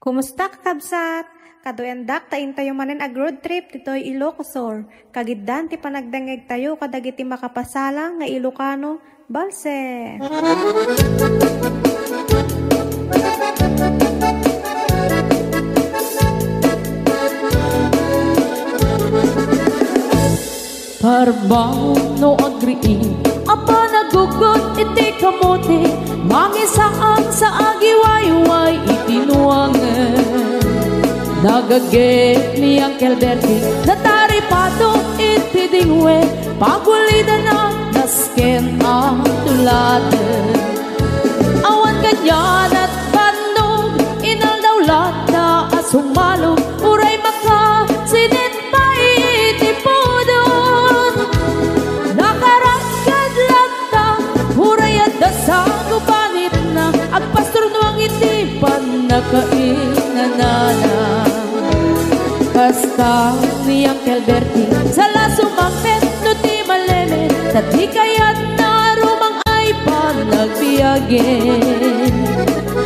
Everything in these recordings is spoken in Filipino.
Kumusta ka kabsat? Kadoyandak tayin tayo manen ag road trip ditoy Ilocosur. Kagiddan ti panagdangeg tayo kadagiti makapasalang nga Ilocano balse. Parbangon no agriin apa nagugot iti kamote mangisaan sa agiwayway itinuangan nagagit ni Uncle Bertie nataripato iti dingwe pagulida na nasken ang tuladan awan kanyan at bandog inaldawlat na asumalo uray maka sinit pa iti podon nakaragkad lagta uray at dasang ubanit na agpastor nuang iti panakainanana Kasta ni Uncle Bertie Sala sumakit no ti maleme Tati kayat na rumang ay panagbiyagen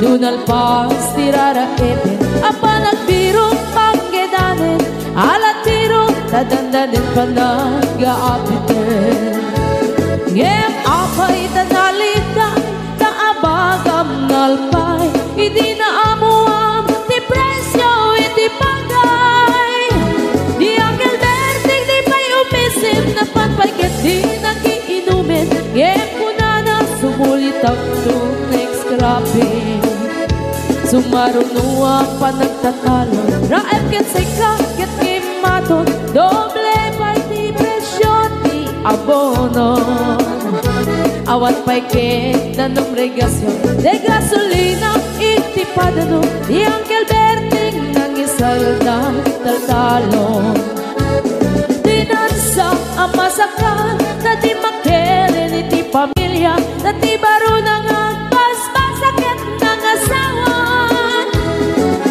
Dunal pas tiraraetin Apa nagbiro panggedanen Alat tiro tadandanin panag-aapitin Ngem apay tanalita Taabagam nalpay Idi na amuam Ti presyo iti pagay Napagpagkat di nagiinumin Ngem ko na sumulit ang next scrapping Sumaruno ang panagtatalo Raep ket sika ket kimaton Doble pa'y ti presyo ti abono Awat pa'y ket nanong regasyon De gasolina iti padano Di Uncle Berting nang isal na taltalon Dinansa ang masakal na di makirin iti pamilya na di baro nang agpas-pasakit ng asawa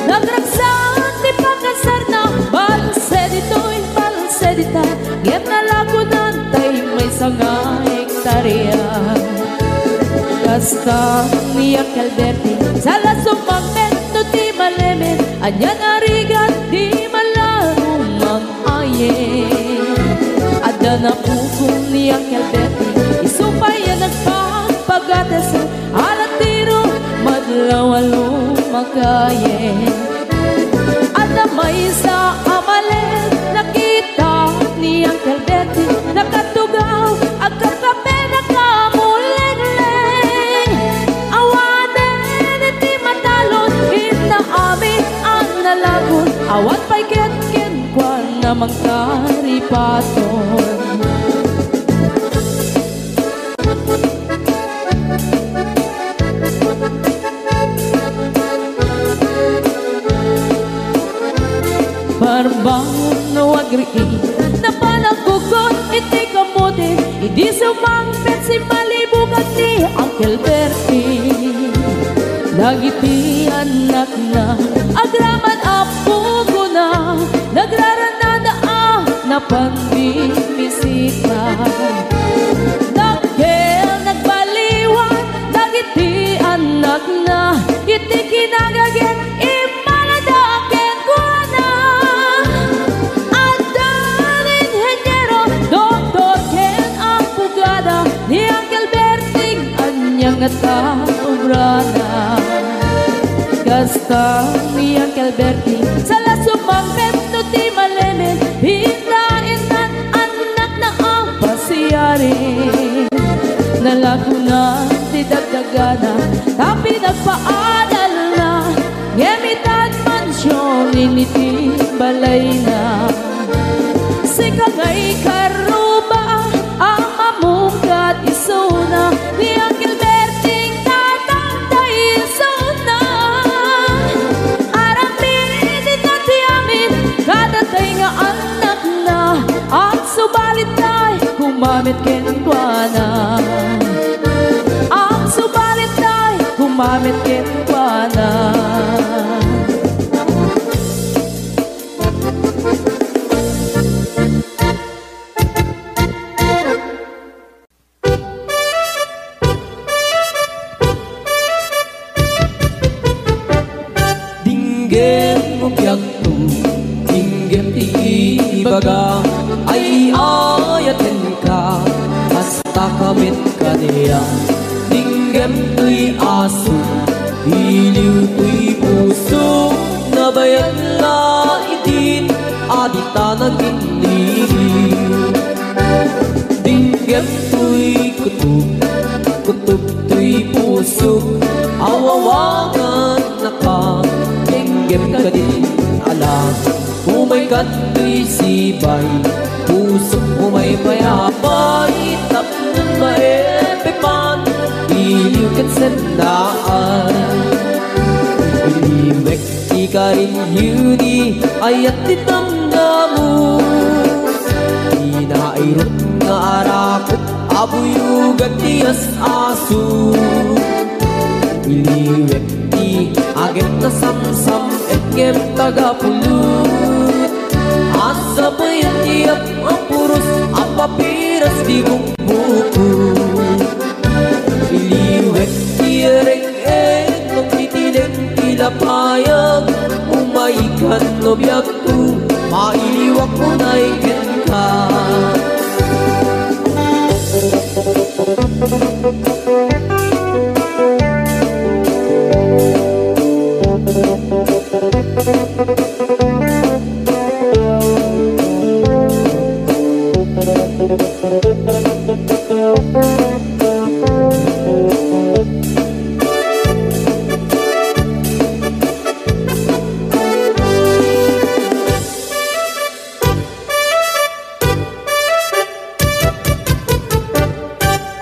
Nagragsan di pagkasar na balse dito'y balse dita Ngem na lagunan tayo may sanga hektarya Kasta ni Uncle Bertie Sala sumangmet no di malemen Anyan arigan di malarong mag-ayen Ada na pukong ni Uncle Bertie Isupay yan nagpapagates Alat tiro madlawalo magayen Ada may sa amalen Nakita ni Uncle Bertie Nakatugaw agkakape nakamuling-ling Awanen iti matalon Inaamit ang nalagon Awat pa'y ketken kwa namang karipaton Barbangon na wagriin na palagugot iti kamote Idi sumangpet si malibugat ni Uncle Bertie Dagiti anak na agraman apugo na Nagraranada na panbimisita Nagkel nagbaliwan Dagiti anak na iti kinagagen imaladaken ko na Adan inhenyero doktor ken ang pugada Ni Uncle Berting anyang ataubrana Kasta ni Uncle Bertie Sala sumangpet no ti malemen Hindain anak na ang pasiyari Nalaguna ti dagdagana Tapi nagpaadal na Ngemitan mansyon initi balay na Sikangay karuba ang mamungkat isuna Ni Uncle Berting tatangtay isuna Aramin iti amin kadatay nga anak na At subalit ay gumamit kenkwana At subalit ay gumamit kenkwana Dinggem mo biyak to, dinggem ti ibaga, ay ayatin ka, basta kamit ka niya. Dinggem to'y aso, iliw to'y puso, nabayan la itin, adita nag-iniliw. Dinggem to'y kutub, kutub to'y puso, awawangan na ka, dinggem ka din alam. Umay to'y sibay, puso umay payapay, tapnon maepepan, iliw kat sandaan. Iliwek di ka rin yuni, ayat ditamdamu, inairot nga arakot, abuyugat tiyas aso. Iliwek di agem na samsam, etgem tagapulut, asa bayan tiap apuros, apapiras di bukbuku. Iliwek di ereng-eng, magtitiling tilapayag, umaikan no biyak tu, mailiwak mo na ikin ka.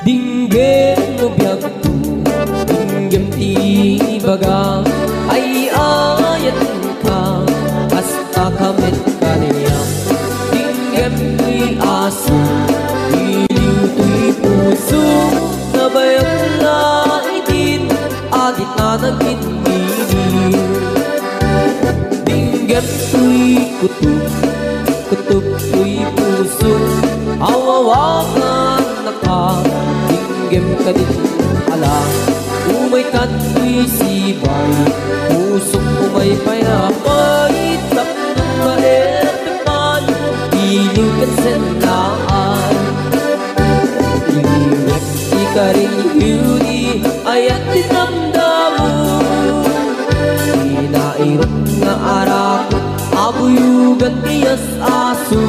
Dinggem mo biyak to, dinggem ti ibaga, ay ayatin ka, basta kamit ka niya. Dinggem to'y aso, iliw to'y puso, nabayan na itin, adit na nag-iniliw. Dinggem to'y kutub, kutub to'y puso, awawakan na ka, dinggem ka din alam. Umay to'y sibay, pusok umay payapay, tapnon maepepan, iliw kat sandaan. Iliwek di ka rin yuni, ayat dinamdamu, inairot nga arakot, abuyugan tiyas aso.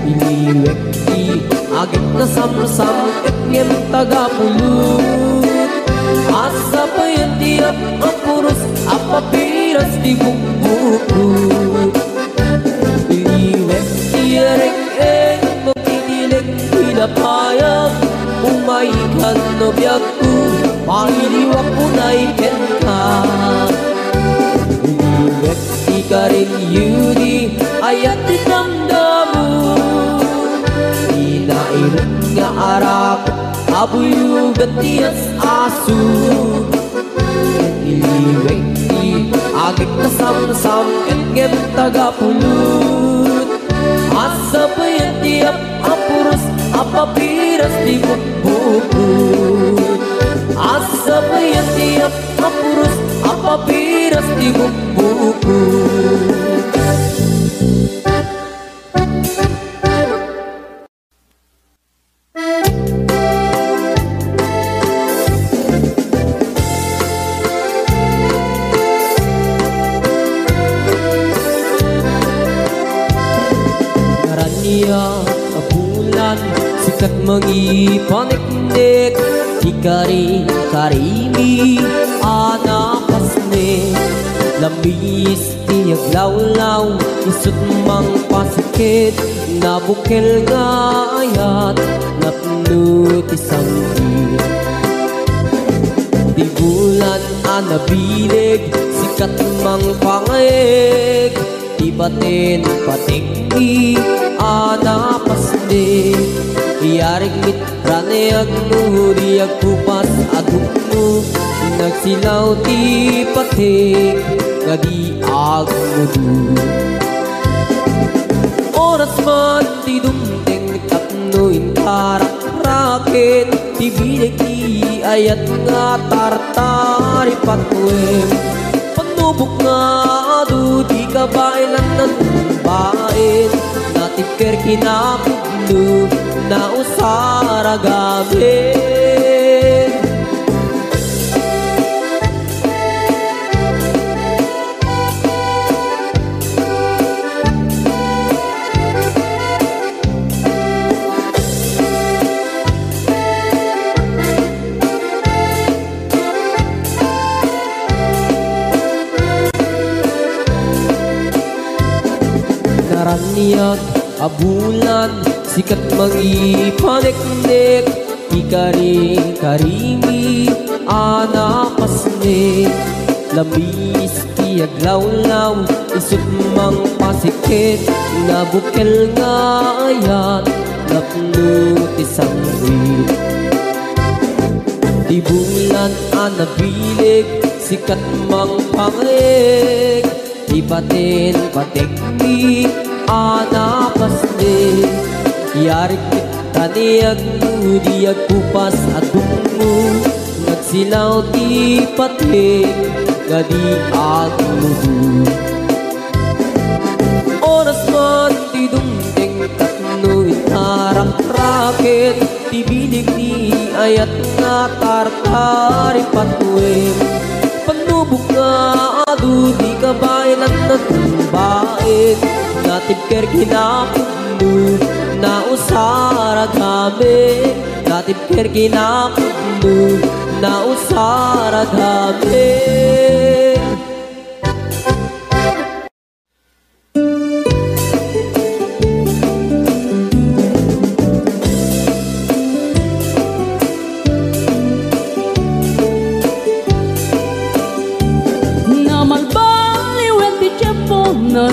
Iliwek di agit na samsam, etngem tagapulut, asa bayan tiap apuros, apapiras di bukbukut. Iliwek di ereng-eng, magtitiling tilapayag, umaikan no biyak tu, mailiwak mo na ikin ka. Iliwek di ka rin yuni, ayat dinamdamu, inairot nga arakot, abuyugat tiyas aso. Iliwek di agit na samsam, etngem tagapulut, asa bayan tiap apuros, apapiras di bukbukut. Asa bayan tiap apuros, apapiras di bukbukut. Kabulan, sikat mangipaniknik, ikari-karimi, anapasne, lambis tiyag lawlaw, isut mang pasikit, nabukel nga ayat, napno tisangkit. Di bulan anabilig, sikat mang pangayeg, ibatin patinggi, anapasne, iyarig mitrane agnuhuri agkupas agukno, nagsilaw ti pating, ngadi agmudu. Oras man ti dumting tapno intarak-raket, ti bilig ti ayat nga tartari patwem, pano Panubok nga adu di kabailan ng bain Natipker kinapudlo na usara gabi Naraniyak abulan sikat mangipanek-nek ikari-karimi anapasnek labis tiyaglaw-law isut mang pasikit nabukel nga ayat napnut isang wit di bulan anabilig sikat mang pangek ipatin patekni anapasne yarik taniyag nudiyag kupas adungo nagsilaw ti patik gadi agmudu oras man ti dumdeng tatno itarang raket ti bilig ni ayat nga tartari patuin panubok nga adu di kabailan na tumbain natipker kinapudlo na usara gabi natipker kinapudlo na usara gabi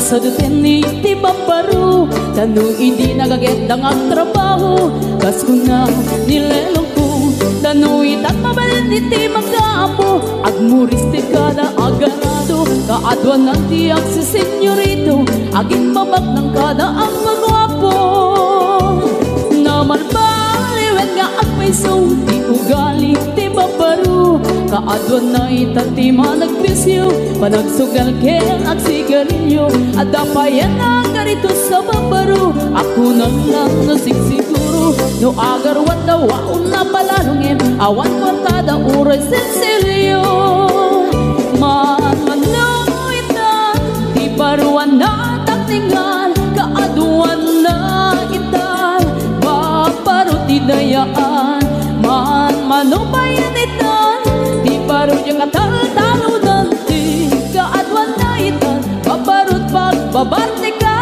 sa duteni ti babaru tanu hindi nagagendang ang trabaho kas ko na nilelong ko tanu itat mabalin iti magkaapo agmuris ti kada agarado kaadwan ng ti si senyorito aging babag ng kada ang magwapo naman baliwen nga agpaiso ti ugali ti babaru kaadwan na itati managbisyo panagsugal kel at sigarilyo at dapayan na karito sa babaru ako na lang nasigsiguro no agarwat na waon na palalungin awan kwartada uray sensilyo manuitan di baruan na taktingan kaadwan na itan babaru ti dayaan manubayan itan di baru yung katal-talo nanti kaadwan na itan babarut pagbabarte ka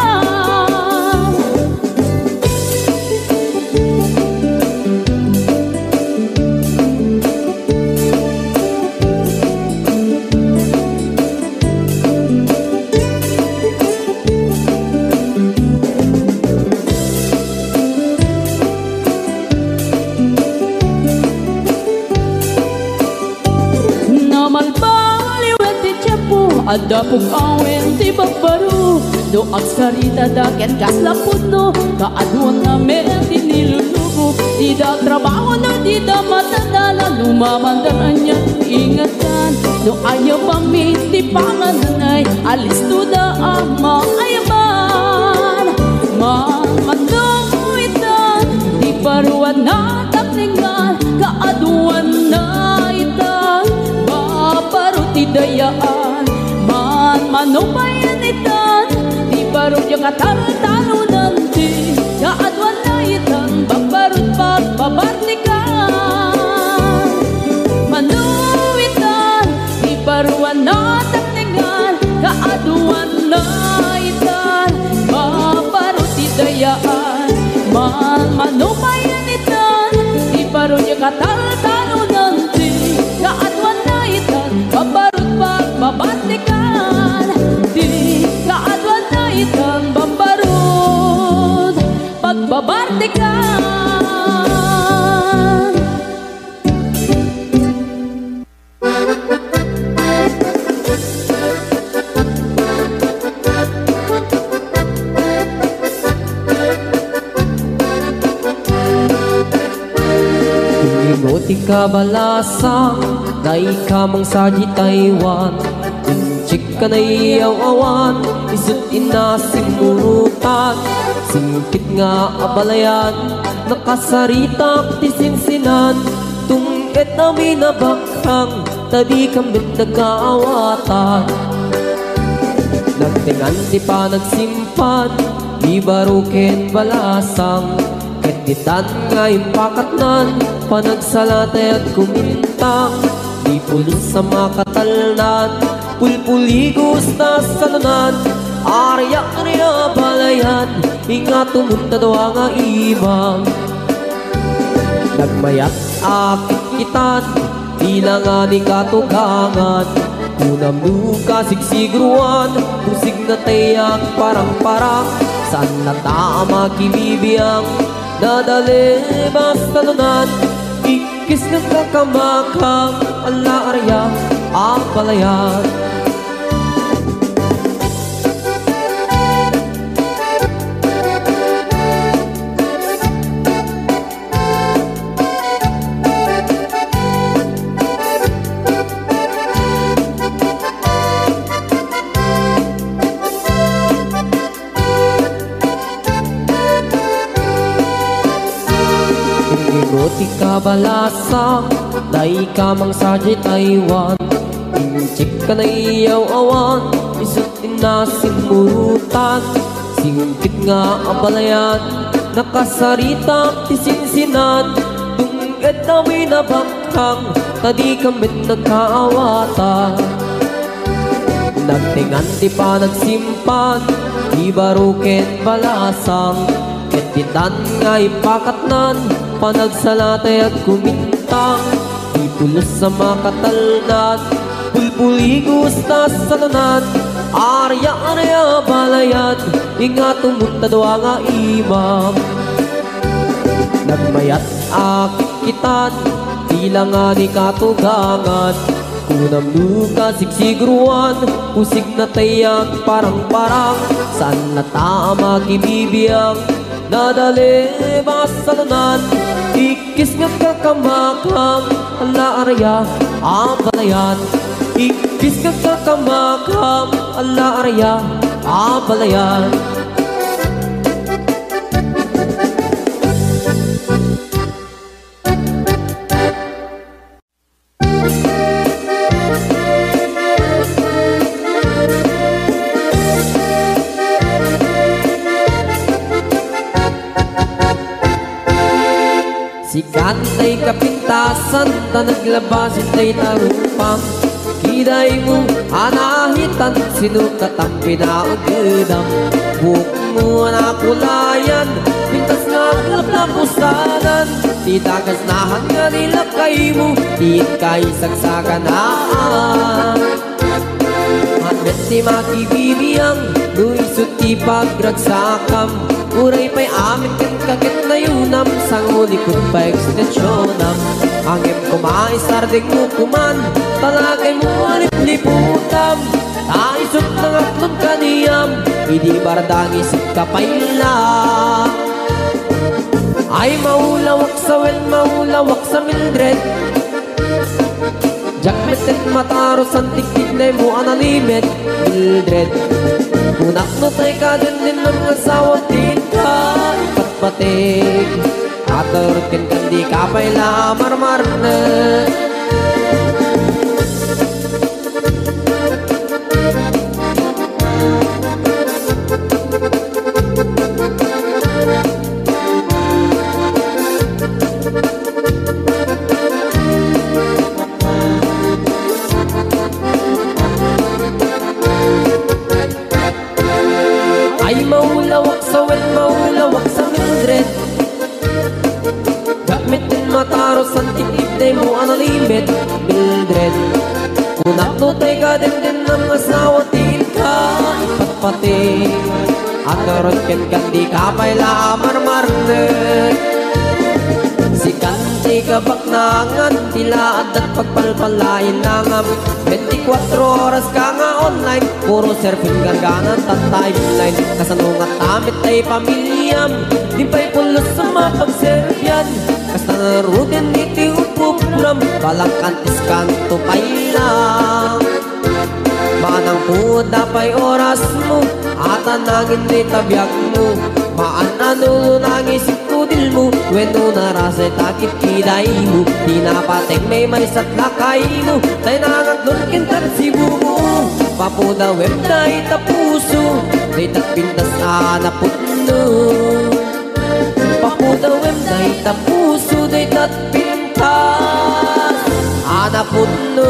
ada pong awen ti babaru do agsarita daken kaslapod no kaadwan na meron ti nilulugo di da trabaho no di da matadala lumamandaran niya ingatan no ayaw pamit ti pangananay alis to da ama ayaban manuitan di baruan na takningan kaadwan na itan babaru ti dayaan manubayan itan di baru yung katal-talo nanti kaadwan na itan babarut pagbabartikan manuitan di baruan na takningan kaadwan na itan babarut idayaan manubayan itan di baru yung katal-talo nanti kaadwan na itan babarut pagbabartikan di kaadwan na itan babarut pagbabartikan Ingoti kabalasang na ikamang sa di Taiwan chika na iyaw awan, isut inasimurutan. Singkit nga abalayan, nakasaritak ti sinsinan. Tungkit namin nabakhang, tadi kambit nagkaawatan. Nagtingan di pa nagsimpan, di barukin balasang. Ketitan nga impakatnan, panagsalatay at kumintang. Di pulos sa makatalnan, pulpuligos na salunan. Arya-arya balayan, ingat tumunta doa nga ibang. Nagmayat akit kitan, tila nga di katugangan. Unam luka sigsigruan, pusig na tayak parang-parang. San na tama kinibiyang, nadali basta nunan. Ikis ng kakamakang, ala arya ang balayan. Di ka balasa, day ka mang sadya Taiwan. Inchik ka na iyaw awan, isut inasimurutan. Singkit nga abalayan, nakasaritak ti sinsinan. Tungkit namin nabakhang, tadi kambit nagkaawatan. Nagtingan di pa nagsimpan, di barukin balasang. Ketitan nga ipakatnan, panagsalatay at kumintang. Di pulos sa makatalnan, pulpuligos na salunan. Arya-arya balayan, ingat tumunta doa nga imam. Nagmayat akit kitan, tila nga di katugangan. Kunam luka sigsigruan, pusig na tayak parang-parang. San na tama kinibiyang, nadali basta nunan. Ikis nga kakamakang, ala arya ang balayan. Ikis nga kakamakang, ala arya ang balayan. Sikantay kapintasan, ta naglabasin tay tarupang. Kiday mo anahitan, sinukat ang pinaagdam. Buhok mo nakulayan, pintas nga aglap na pusanan. Di dagas nahan nga nilakay mo, di kay sagsaganaan. Matmet si makibibiyang, luisot ti pagragsakam. Uray pa'y amin kan kakit na yunam, sang ulikod pa ekstensyonan. Angem kumaisarding mo kuman, talagay mo alip-liputam. Taisot ng aklon kaniyam, hindi bardang isip kapayla. Ay maulawak sa wen, maulawak sa Mildred. Jakmetin mataros ang tiktik na mo analimet, Mildred. Kunak no tay ka din ng asawa din ka ipatpatig. Aturkin kan di ka pa'y marmar na. Ay maulawak sa wen, maulawak sa Mildred. Gamitin mataros ang tikip na mo analimit, Mildred. Kunak no tay ka din ng asawa din ka ipatpatig. At karotkin kan di ka pa'y marmar na. Si kanti kabak nangan, tilaad at pagpalpalain nangam. 24 oras ka nga online, puro surfing garganan at timeline. Kasanungat tamit ay pamilyam, di pa'y pulos sa mapag-surf yan. Kasta narudin iti upupulam, balang kantis kanto pa'y lang. Manang po dapay oras mo at anangin ni tabyak mo. Maanano nang isip ko dil mo weno narasay takip kiday mo. Di napateng may marisat lakay mo tay nangaglon kintar sibu mo. Papuda web day tapuso day tapintas anaputno. Papuda web day tapuso day tapintas anaputno.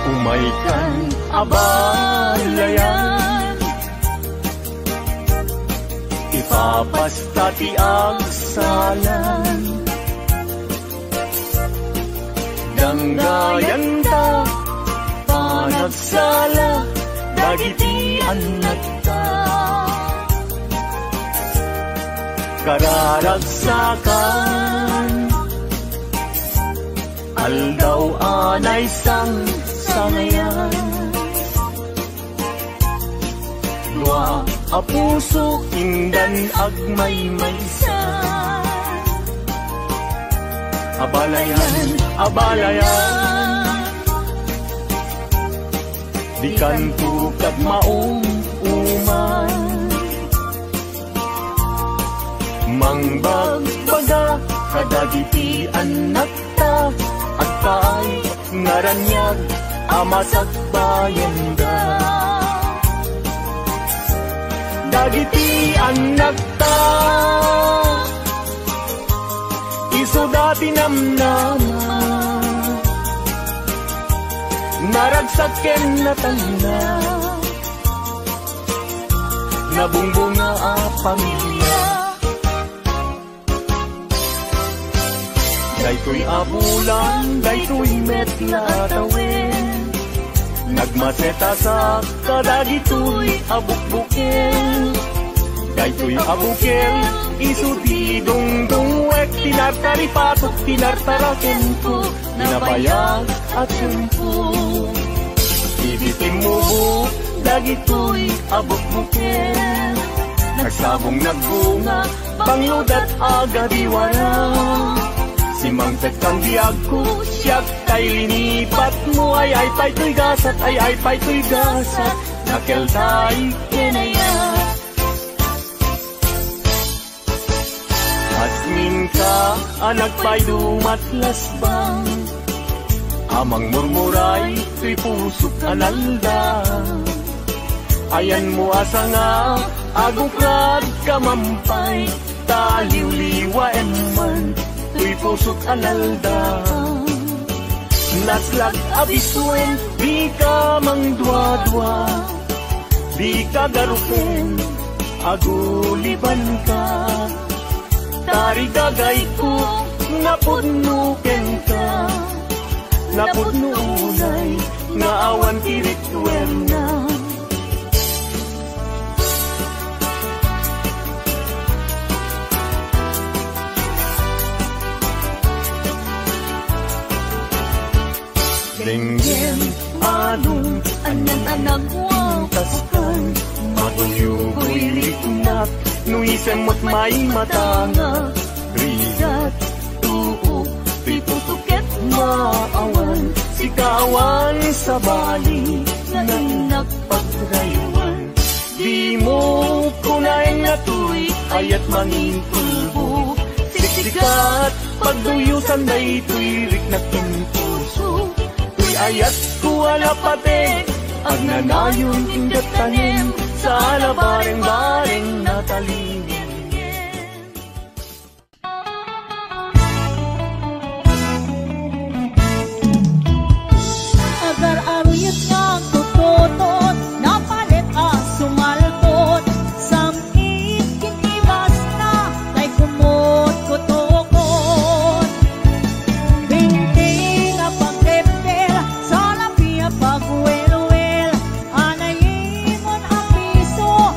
Umaikan abalayan, ipapastati ang salan. Danggayan ta, panagsala, dagitian nagta. Kararagsakan, aldaw anay sang sangayan. Dua a puso indan agmay maysa. Abalayan, abalayan, di kanto kag maong uman. Mangbagbaga kadagitian nakta at kaay ngaranyag amasak bayanda. Dagitian nakta iso dati namnama, naragsaken na tanda, nabungbunga a pamilya. Daytoy abulan, daytoy metla tawin, nagmaseta sa kadagitoy abukbukin. Daytoy abukel, isuti dungdungwek, tinartaripatok, tinartaraken ko, nabayag at tempo. Ibitim mo buk, dagitoy abukbukin, nagsabong nagbunga, pangludat agadiwara. Simangtet kang biyag ko, siyak kay linipat mo, ay pa'y to'y gasat, ay pa'y to'y gasat, nakeltay kinaya. Asmin ka, anak pa'y dumatlas bang, amang murmuray, to'y pusok analda. Ayan mo asa nga, agukrad kamampay, taliw-liwa eman, to'y pusok alalda. Naslag abisuen, di ka mangdwa-dwa, di ka garupen, aguliban ka. Tari gagay ko, napudnuken ka, napudnunay, nga awan tirituen na. Denggen, anong, anyan anak wang taskan, maguyugoy riknak, nuisem mo't may matanga. Rigat, tuok, piputuket maawan, sikawan sa bali, nanak pagraywan. Di mo kunain na tuy, ayat mangin kulbo, siksikat, pagduyusan day tuy riknakin puso. Ayat ko alapatek, ang nanayon indat tanim, sa alabareng-bareng natalingin. Agar aruyot niyang tututot, napalit sumaltot, samit kinibas na, kay kumot kutokot. Binting apang tepel, sa lapia pagwelwel, anayimon ang piso,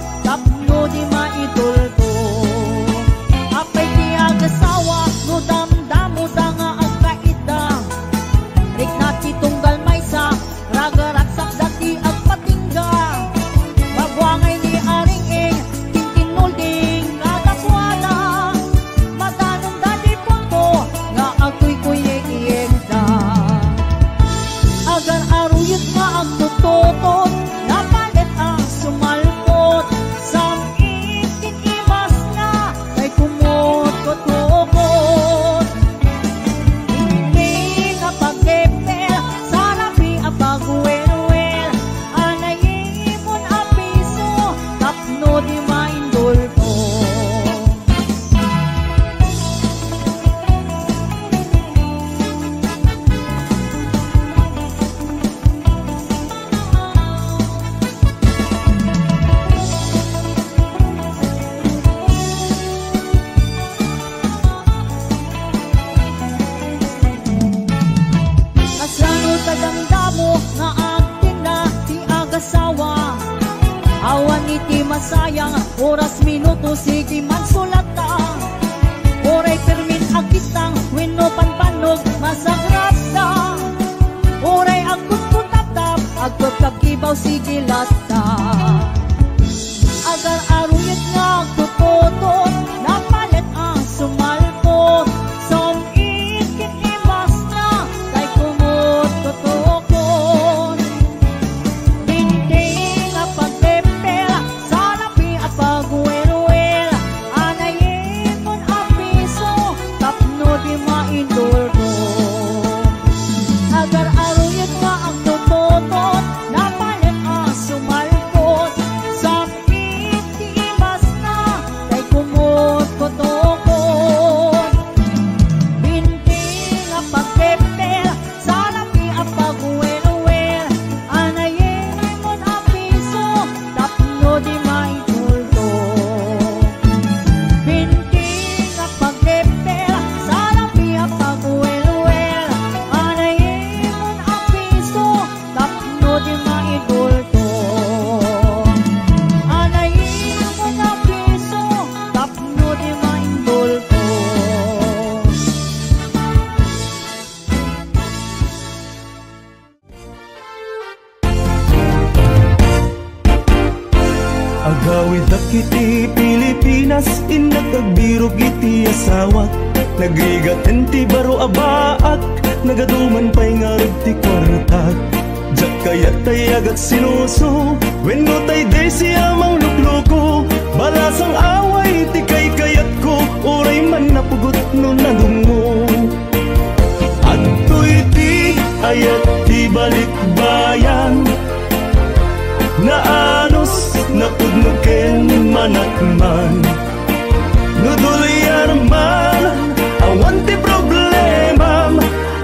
minuto sige man sulata. Oray permin agitang wenno panpanog masagrap ta. Oray agkut putap-tap agkut kagibaw sige lata. Agar aruyat nga kutotot napalit ang sumalpot. Som ikit imas na kay kumot tutokon. Binting nga pagpepel sa lapi at pagwelwel. Anayin mon apiso tapno di mainduldo. Agar aruyat nga ang tutotot napalit ang sumalpot. Som ikit imas na kay kumot tutokon. Binting nga pagpepel sa lapi at pagwelwel. Anayin mon apiso tapno di mainduldo. Binting nga pagpepel sa lapi at pagwelwel. Anayin mon apiso tapno di mainduldo. Anayin mon apiso tapno di mainduldo. Agawid akiti Pilipinas, inagagbirog iti asawat. Nagrigat enti baro abaak, nagaduman pa'y ngarag ti kwartak. Jak kayat tay agad sinuso, wenno tay day siya mang lukloko. Balasang away ti kay kayat ko, oray man napugot no nadungo. At to'y ti ayat ti balikbayan, naanos napudnuken manakman. Nudulyar man awan ti problema,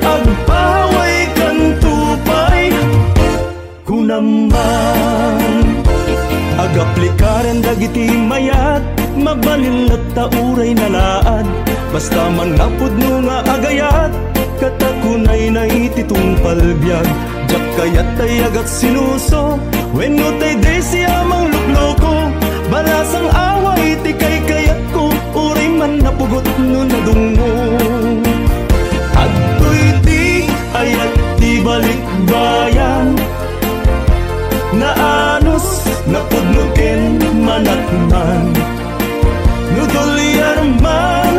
agpaway kan tupay kunaman. Agaplikaren dagiti mayat, mabalin at tauray nalaad. Basta man napudno nga agayat, katakunay na ititong palbyag. Jak kayat tay agak sinuso, wenno tay day siya mang lukloko. Balasang away ti kay kayat ko, uray man napugot no nadungo. At to'y ti ayat ti balikbayan, naanos napudnuken manakman. Nudulyar man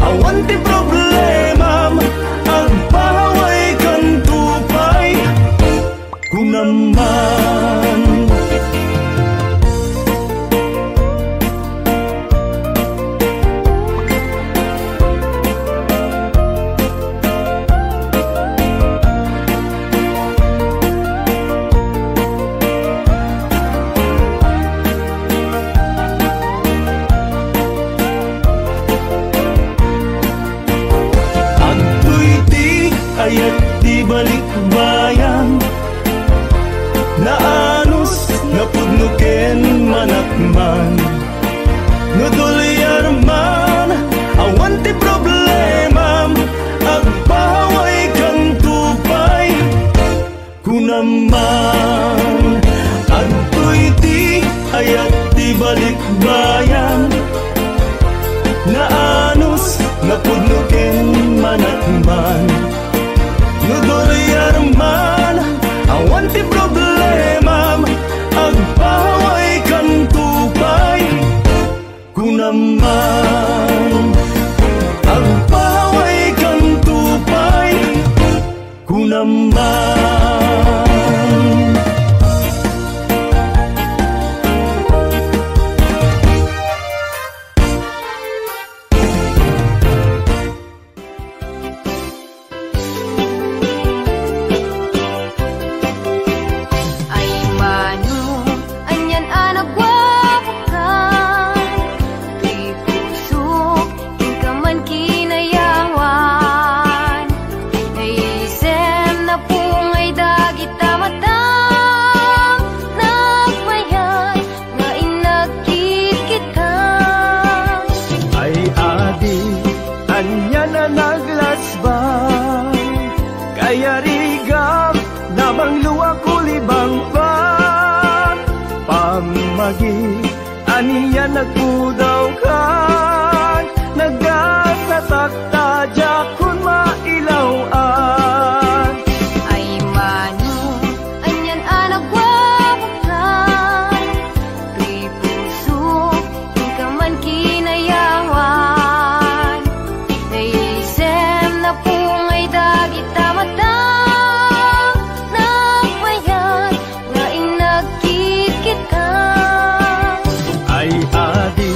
awan ti problema, agpaway kan tupay kunaman. Ayat di balikbayan, naanos napudnuken manakman. Nudulyar man awan ti problema, agpaway kan tupay kunaman. Adto'y ti ayat di balikbayan, naanos napudnuken manakman. Nudulyar man awan ti problema, agpaway kan tupay kunaman. Agpaway kan tupay kunaman. nagpudaw ka, nagasatakta jakon mailawan. Ay mano, anyan anak wawakan, kay puso, di ka man kinayawan. Naisem na pungay dagit tamata, nagmayan, nga inagkikit ka. Ay adi,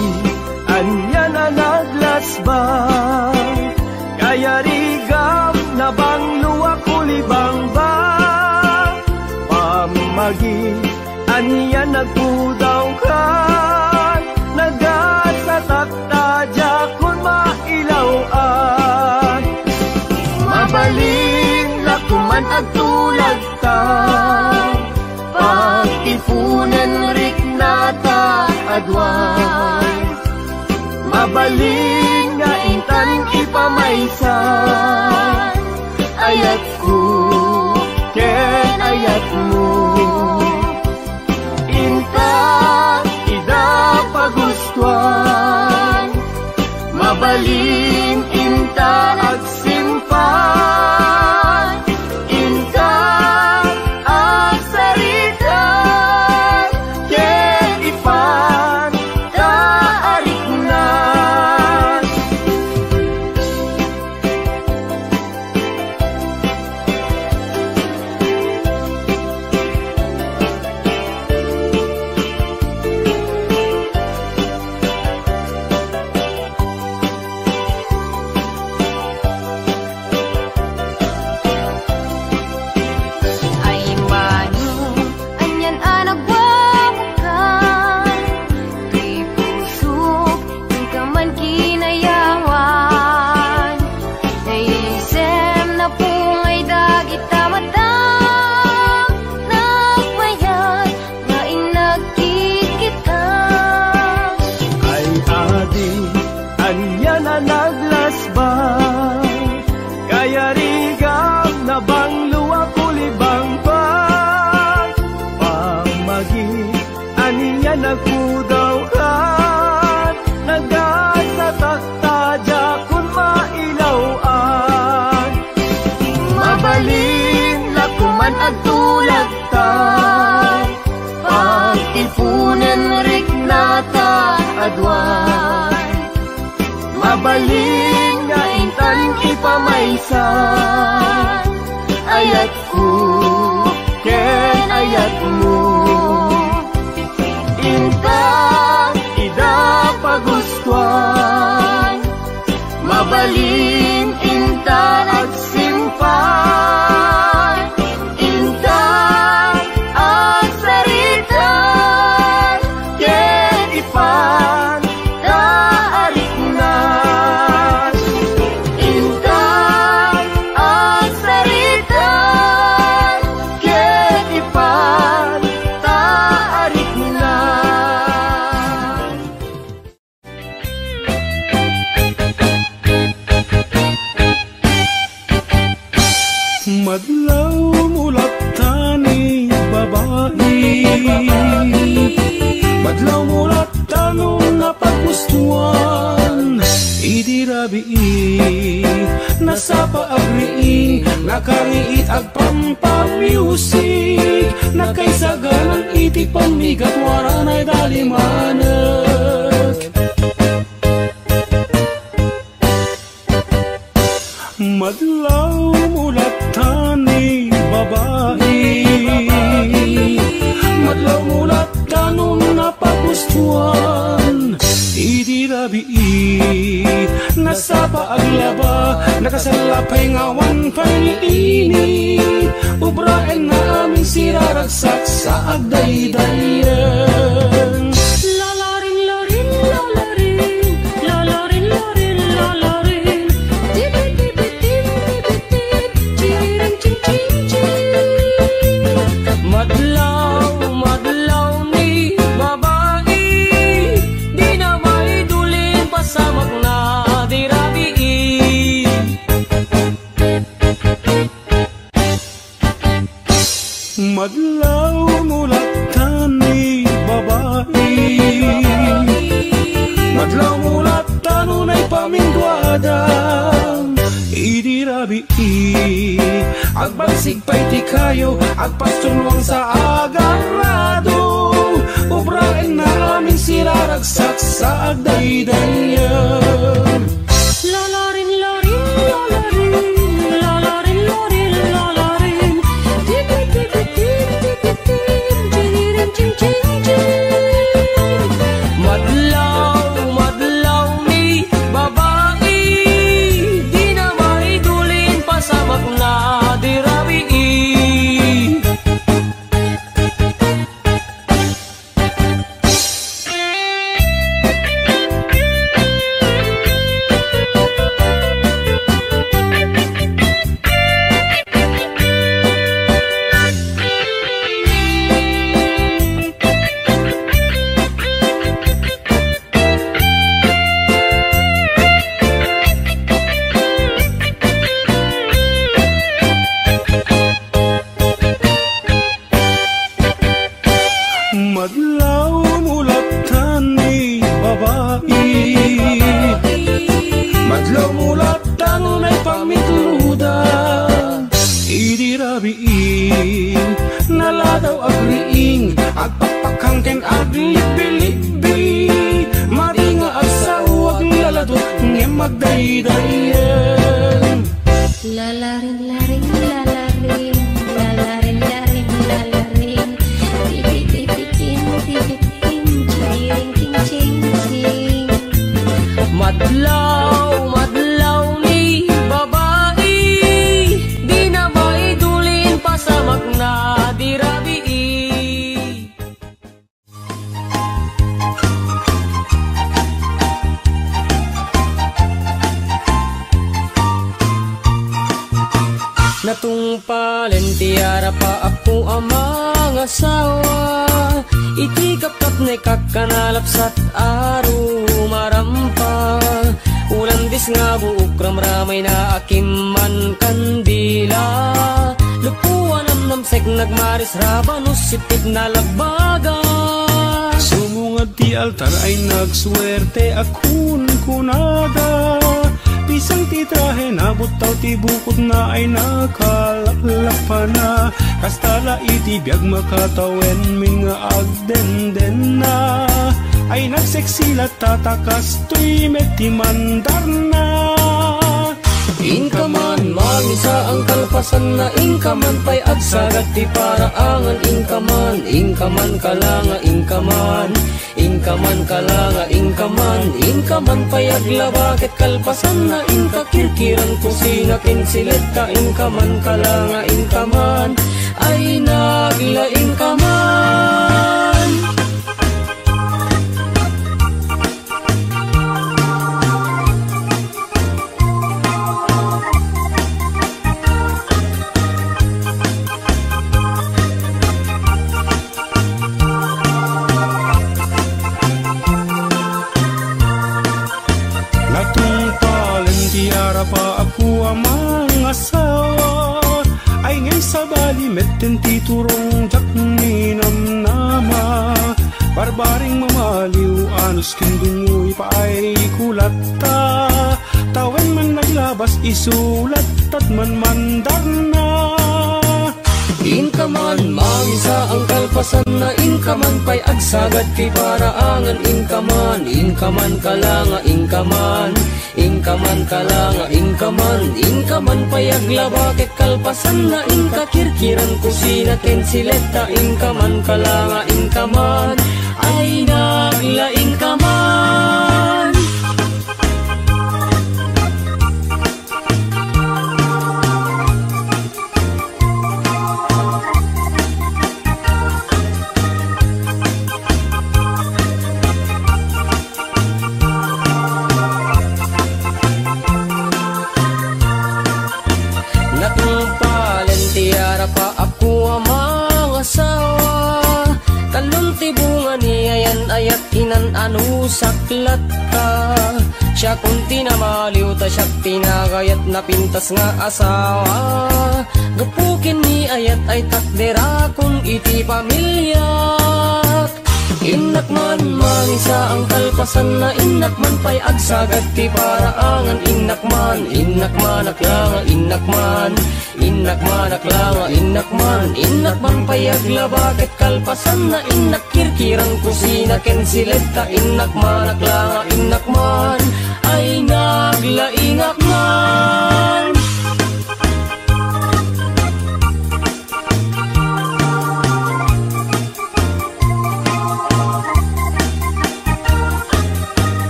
anya na naglasbang, kaya rigam na bang luwa kulibang ba? Pamagi, anya nagpudaw ka, nagasatakta jakon mailawan. Mabalin lakuman agtulag ta, pagtipunan rik nata adwan. Mabalin nga intan ipamaysan, ayat ko ken ayat mo. Inta ida pagustuhan, mabalin inta agsimpan, inta agsaritan, ken ipan taariknan. Ay mano, anyan anak wawakan, kay puso, di ka man kinayawan. Naisem na pungay dagit tamata, nagmayan, nga inagkikit ka. Ay adi, anya na naglasbang, kaya rigam na bang luwa kulibang pa. Pamagi, anya nagpudaw ka, nagasatakta jakon mailawan. Mabalin lakuman agtulag ta, pagtipunan rik nata adwan. Mabalin nga intan ipamaysan, ayat ko ken ayat mo. Inta ida pagustuhan, mabalin inta agsimpan, inta agsaritan, ken ipan taariknan. Inta agsaritan, ken ipan taariknan. Madlaw mulat tani babae, madlaw mulat tanong napagustuhan, idirabii, nasa paagriing, nakariit ag pampamusic, nakaisaganan iti pamigat waranay dalimanak. Madlaw mulat tani babae, madlaw mulat tanong napagustuhan, idirabii, nasa paaglaba, nakasalapay ngawan paniinit, ubraen namin siraragsak sa agdaydayan. Lalarin, larin, lalarin, lalarin, larin, lalarin. Tibit, tibit, tibit, tibit, chiririn, chin, chin, chin. Madlaw, madlaw ni babae, di na maidulin pasamak na dirabii. Madlaw mulat tani babae, dadam idirabi agbagsig pa'y ti kayo agpastulwang sa agarado ubrain na aming siraragsak sa agdaydayan. Lalarin, larin, lalarin, lalarin, larin, lalarin, tipit, tipit, tipit, tipit, chiririn, ching, ching, ching. Madlaw ni babae, di na maidulin pasamak na dirabi. Madlaw mulatan ni babae, madlaw mulatan ay pamitluda idirabiin naladaw agriing agpapakangken aglibi-libi maringa asaw aglalado ngem magdaydayan. Lalarin, larin, lalarin, lalarin, larin, lalarin, tipitin, tipitin, ching, ching, ching. Madlaw ni babae, di na maidulin pasamak na dirabi. Natungpalen tiara pa ako amang asawa, itikap-kap na kakanalapsat aro marampa. Ulandis nga buok ramramay na akiman kandila, lupuan ang namsek nagmaris rabanos sipit na lagbaga. Sumungad ti altar ay nagswerte akun kunada, pisang ti trahe nabutaw ti bukod na ay nakalakpa na, kastala iti biyag makatawen minga agdenden na, ay nagseksilat tatakas tuy meti mandar na. Inkaman, mamisa ang kalpasan na inkaman pa'y agsagat ti paraangan. Inkaman kalanga, inkaman kalanga, inkaman pa'y aglabakit kalpasan na inkakirkiran kusina kinsilet ka. Inkaman kalanga, inkaman ay nagla inkaman. Pa ako amang asawa ay ngay sabali metten titurong jak ninamnama, barbaring mamaliw anos kindungoy pa ay kulata, tawen man naglabas isulat at man mandar na. Inkaman, mamisa ang kalpasan na inkaman pa'y agsagat ti paraangan. Inkaman kalanga, inkaman kalanga, inkaman pa'y aglabakit kalpasan na inkakirkiran kusina kensileta. Inkaman kalanga, inkaman ay nagla inkaman. Pa ako amang asawa, talong tibungan niya yan ayat kinan anu saklat ka. Siya kung tinamaliw ta siya pinagayat na pintas nga asawa, gapukin ni ayat ay takdera kung iti pamilya. Inak man mangisa ang kalpasan na inak man pay agsagad ti paraangan. Inak man aklanga, inak man aklanga, inak man pay aglabagat kalpasan na inak kirkirang kusina ken sileta. Inak man aklanga, inak man ay naglaingak man.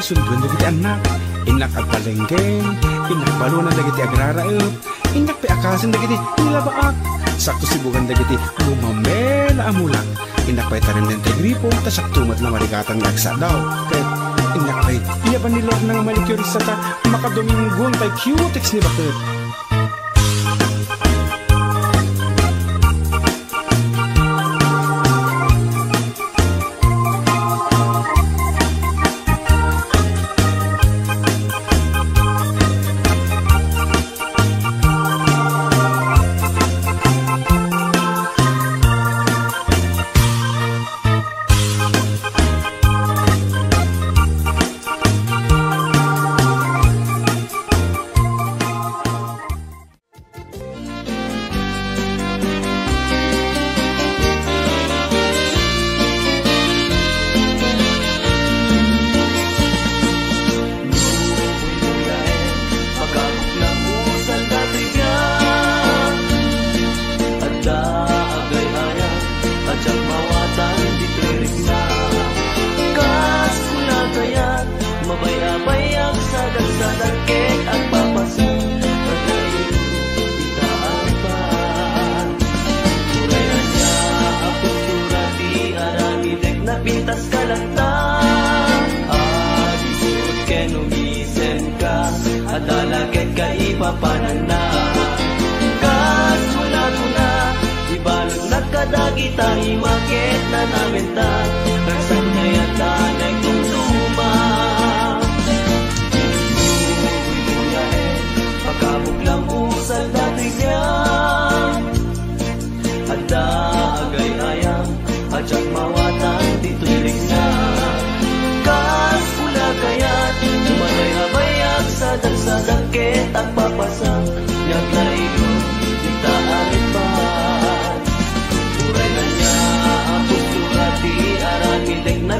Sundun dagiti anak, inak agpalenggen, inak balunan dagiti agraraep, inak pe akasan dagiti nilabaak, sakto sibugan dagiti lumamela amulak, inak pa'y tarim ng tegripo, tasak tumat na marikatan ngagsa daw, kahit inak pa'y iya ba nilog ng manicure sa ta, makaduminggon pa'y cutex ni bakit.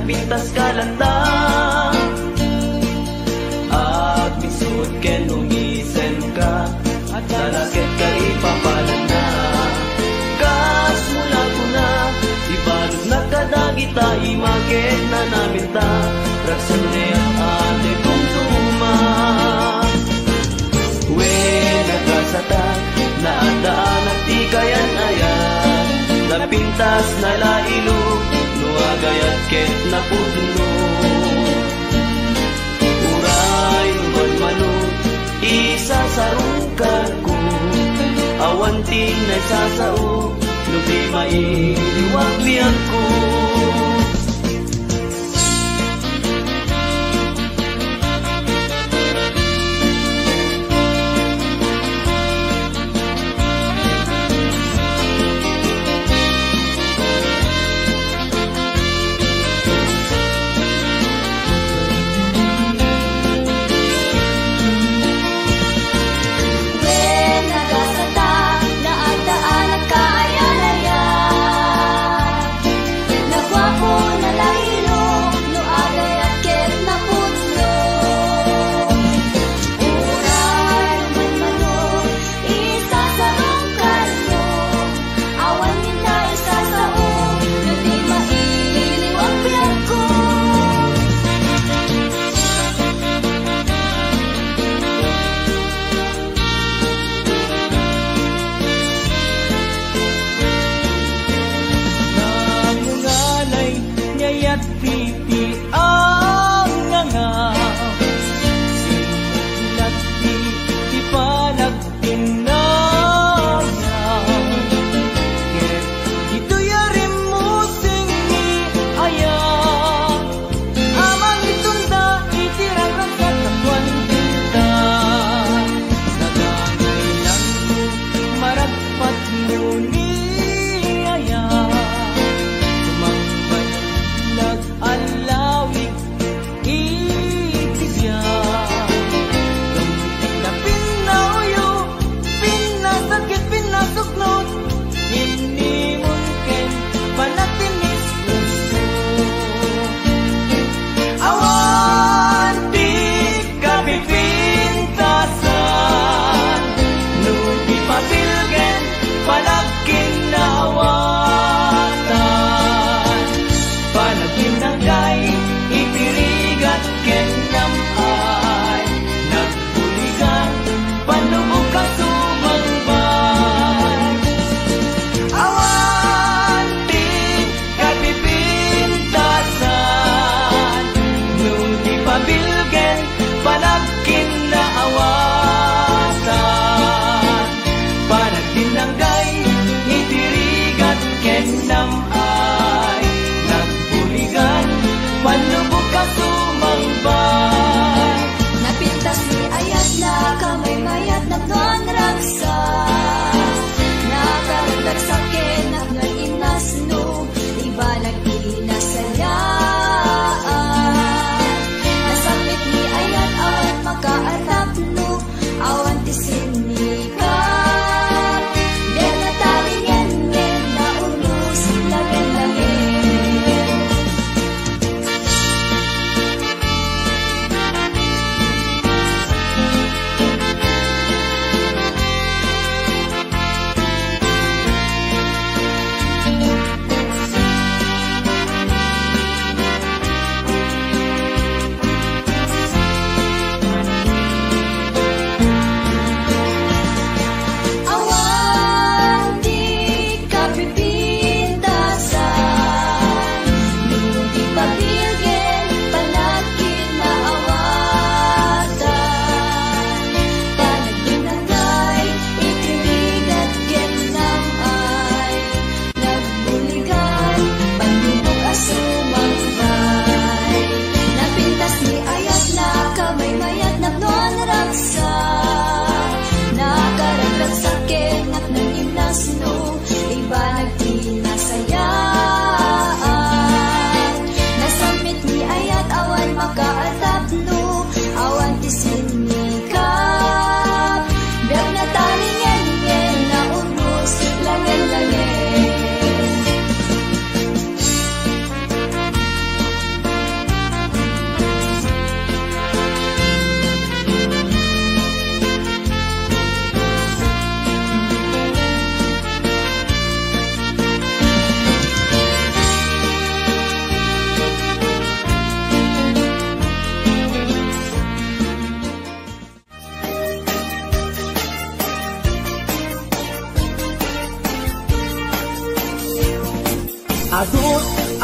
Pintas kalanda at misud ken umisen ka at lalakit ka ipapalanda. Kas mula ko na ibalog na kadagita imaget na namin ta raksan ang ate kong tuma. When nagkasata naandaan at di kayan ayan napintas na lailog nuagayat ket na pudno. Uray numan manod isasarungkan ko awanting na sasao nubi mailiwag biyang ko.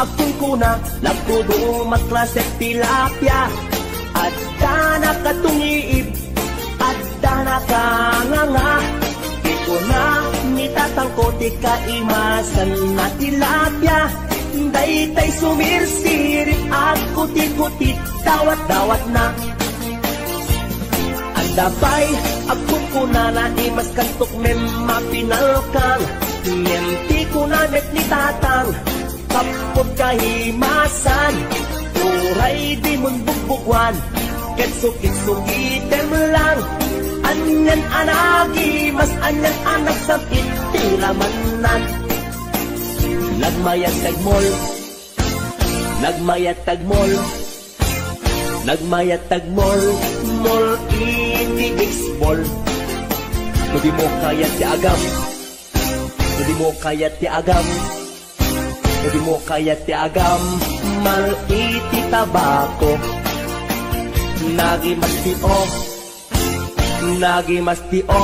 akong kuna, nagtudo magklasek tilapia. Adda nakatungiib, adda nakanganga. Di ko na nitatangko, di kaimasan na tilapia. Daytay sumirsirit at kuti-kuti, dawat-dawat na. Andapay, akong kuna na imas kantok mem mapinalkang. Menti ko na net ni tatang, kapot kahimasan. Uray di mon bugbugwan, ketsukit-sukitem lang. Anyan anagi, mas anyan anak sa itiramanan. Nagmayat tagmol, nagmayat tagmol, nagmayat tagmol, mol iti baseball. Kung di mo kaya ti agam, kung di mo kaya ti agam, kung di mo kaya ti agam, mal iti tabako. Nagimastio, nagimastio,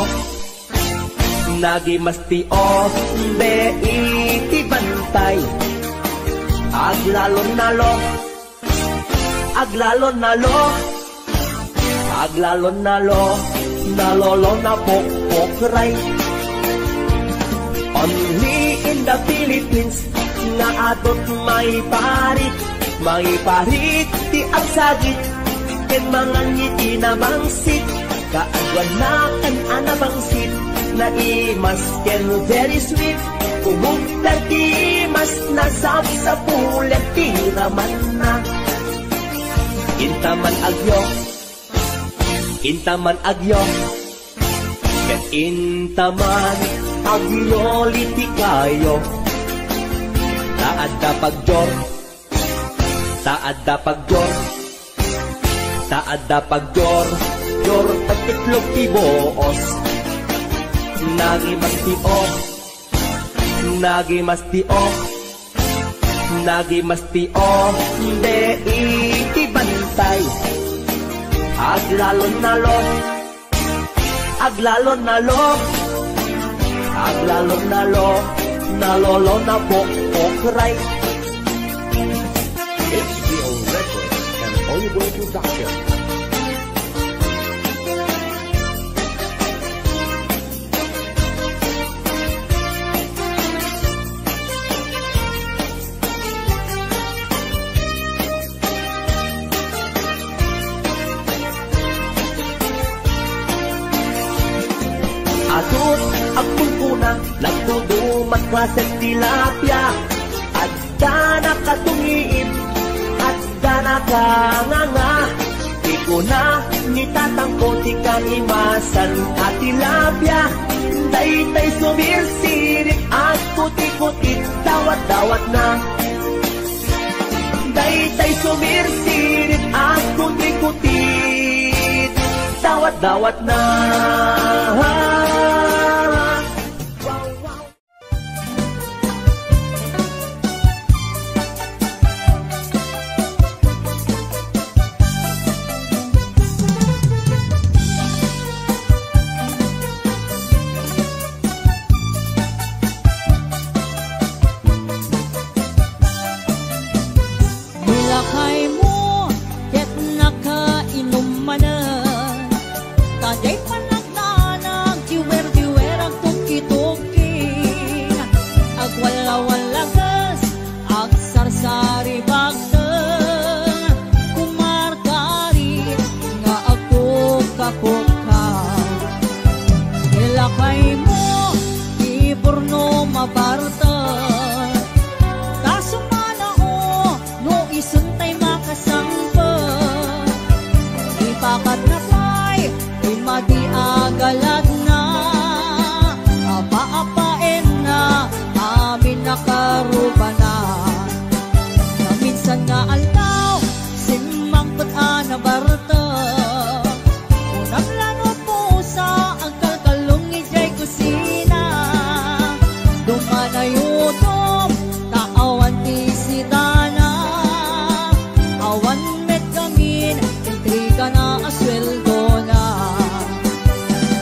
nagimastio, be iti bantay. Aglalon nalo, aglalon nalo, aglalon nalo, nalolo na pokpokray. Only in the Philippines, nga atot may parit ti ang sagit, ken mga ngiti na mangsit, kaagwan na kan anabangsit, na imas ken very sweet, kumugta ti mas nasap sa pulet tiraman na. Intaman agyo, intaman agyo, ken intaman agyo liti kayo. Taadda pagjor, taadda pagjor, taadda pagjor, jor tagtiklog ti boos. Nagimastio, nagimastio, nagimastio, de iti bantay. Aglalon nalo, aglalon nalo, aglalon nalo, nalolo na pokpokray. HBO Records and Oyeboy Production. Atot akong kuna, nagtudo magklasek tilapia. Adda nakatungiib, adda nakanganga. Di ko na nitatangko, di kaimasan at tilapia. Daytay sumirsirit at kuti-kuti, dawat-dawat na. Daytay sumirsirit at kuti-kuti, dawat-dawat na. Milakay mo, ket nakainom manan. Kaday panagdanag, diwer-diwer ang tuki-tuki. Agwala-walagas, agsarsari bagteng. Kumarkari, nga ako kakuka. Milakay mo, iburno mabarta. Isuntay makasangpa, ipakat na pa'y imadi agalag na. Apa-apain na amin nakaruba na. Na minsan nga altaw, simang pag-ana barta. Unang lanot po sa ang kalkalong ijay kusina. Dumanayutom, taawan ti sitana. Awan met gamin, intriga na asweldo na.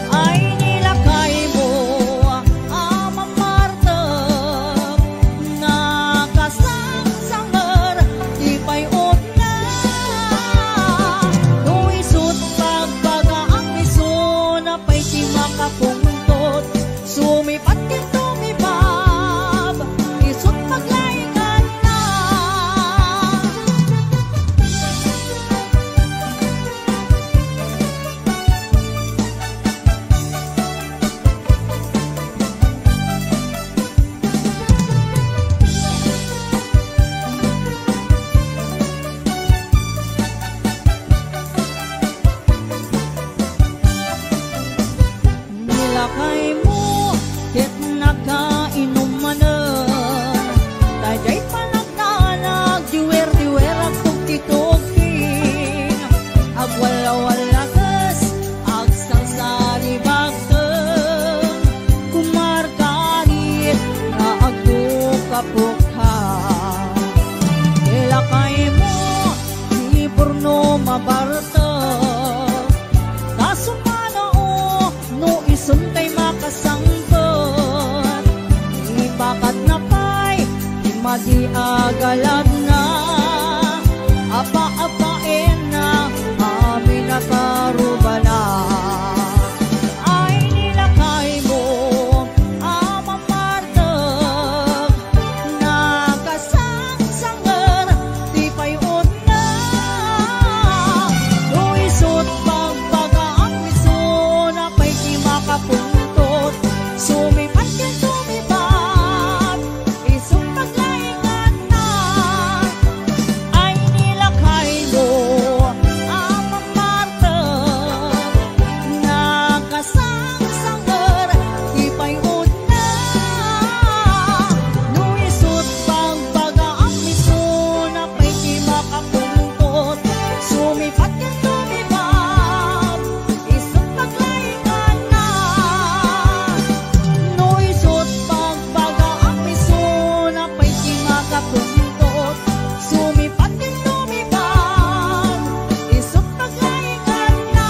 Ay makapungtot. Sumipat kin tumibab, isut paglaingan na. Nilakay mo, ket nakainom manen. Tajay panagnalag, diwer-diwer ang tugti-tugting. Agwala-walagas, agsangsari bagteng. Kumargarit na agdukapukha. Nilakay mo, di porno mabarteng. Kasumanao, no isuntay makasangkot. Ibakat na pa'y di madiagalad na. Apa-apain na amin nakarubala. Ay nilakay mo amang martag. Nakasangsangar di payon na. Luisot pagbagaan miso na pa'y di makapungtot. Sumipat yan sumipat, isang paglaingan na. Ay nilakay mo amang martag. Nakasangsangar di payon na. Luisot pagbagaan miso na pa'y di makapungtot. Sumipat yan sumipat, isang paglaingan na. Luisot pagbagaan miso na pa'y di makapungtot. Sumipat yan sumipat, isang paglaingan na.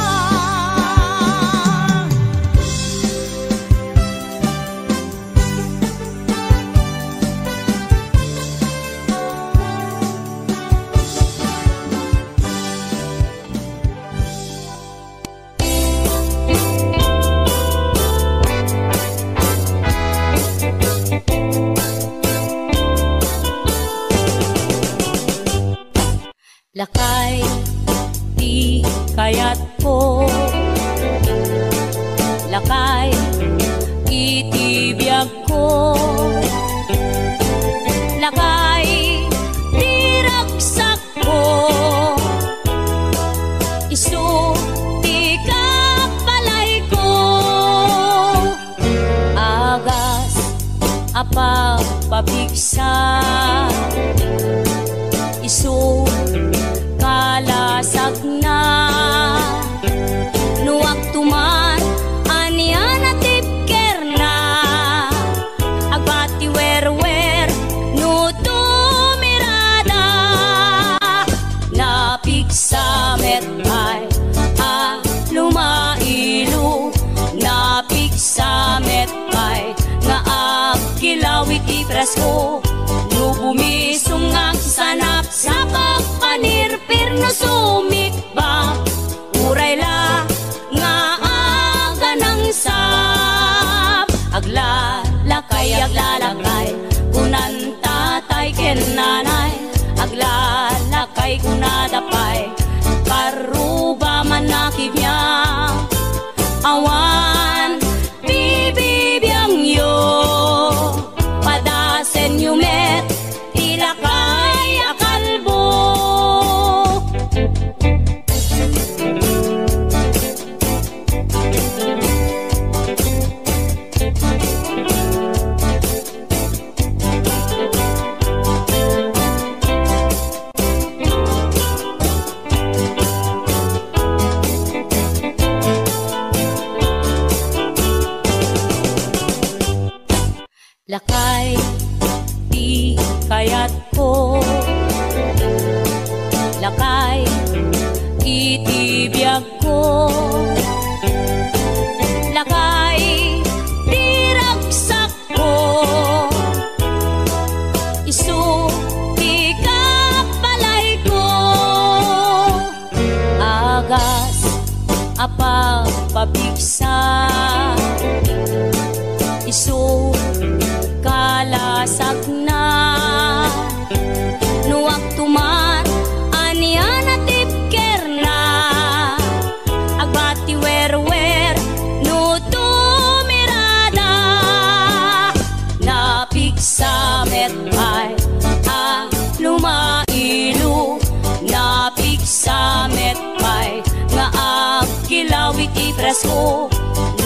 Lakay, di kayat ko. Lakay, itibiyag ko. Lakay, di ragsak ko. Isu, di kapalay ko. Agas, apa pabigsa. Isu, kalasag na. Nuwag tuman anian at tipker na. Agbati wer-wer no tumirada. Napigsamet ay lumailo. Napigsamet ay nga agkilawit ipresko. No bumisong ang sanap sa pagpanirpir no sumikba. Uray la nga aga ng sap. Aglalakay kunan tatay ken nanay. Aglalakay kunadapay karuba man nakibya. Awan bibibiyang yo padasen yumet ilakay akalbo. Lakay, di kayat ko. Lakay, itibiyag ko. Lakay, di ragsak ko. Isu, di kapalay ko. Agas, apa pabigsa. Pasko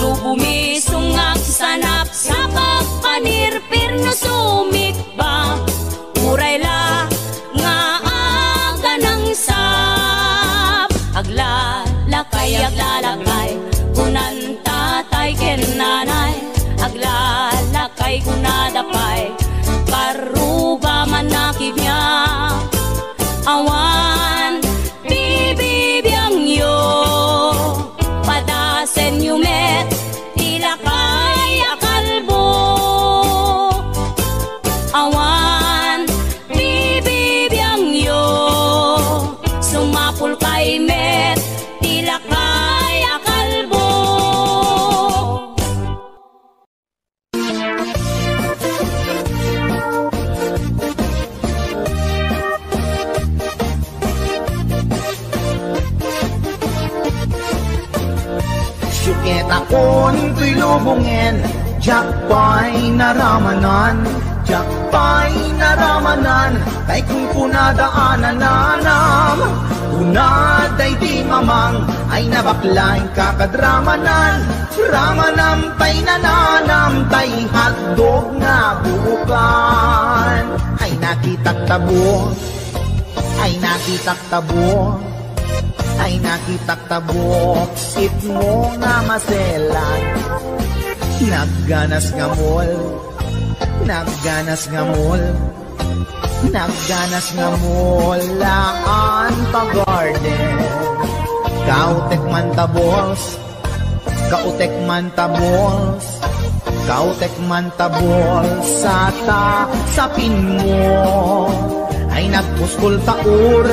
lubumisungak sanap sabak panirpir no sumikba murayla nga aga ng sap aglalakay kunan tatay ken nanay aglalakay kunadapay karuba manakib niya awan bibibiyang yo padasen yumet tilakay akalbo awan bibibiyang yo sumapul kay met tilakay akalbo. Syukit akon tuy lubungin, jakpay naramanan, jakpay naramanan, kay kung kunadaanan nanam, kunaday di mamang, ay nabaklain kakadramanan, ramanam tay nananam, tay hotdog na buukan, ay nakitak tabo, ay nakitak tabo, ay nakitak tabo, sit mo nga maselan, nagganas nga mall, nagganas nga mall, nagganas nga mall, laan pa garden, kautek man tabols, kautek man tabols, kautek man tabols, sapin mo, ay nagpuskol taur,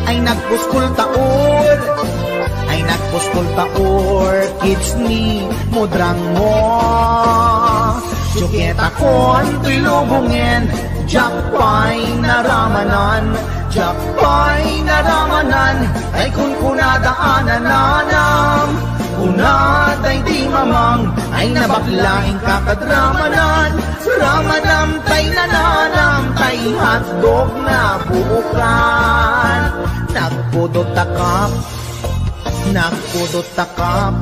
ay nagpuskol taur, ay nagpuskol taur, kids ni mudrang mo. Syukit akon tuy lubungin, jakpay naramanan, jakpay naramanan, ay kung kunadaanan nanam, kunaday di mamang, ay nabaklaing kakadramanan, ramanam tay nananam, tay hotdog na buukan, nagpudot takap, nagpudot takap,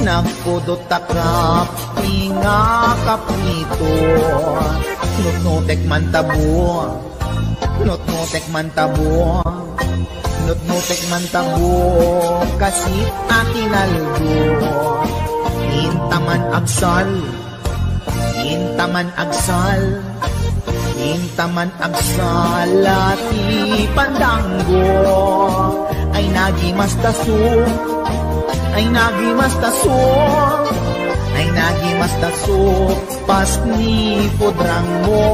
nagpudot takap, ingakap nito, nutnutek man tabo, nutnutek man tabo, nutnutek man tabo, kasi atinalgo, intaman agsal, intaman agsal, intaman agsal, lati pandanggo, ay nagimas taso, ay nagimas taso, ay nagimas taso, pas ni pudrang mo.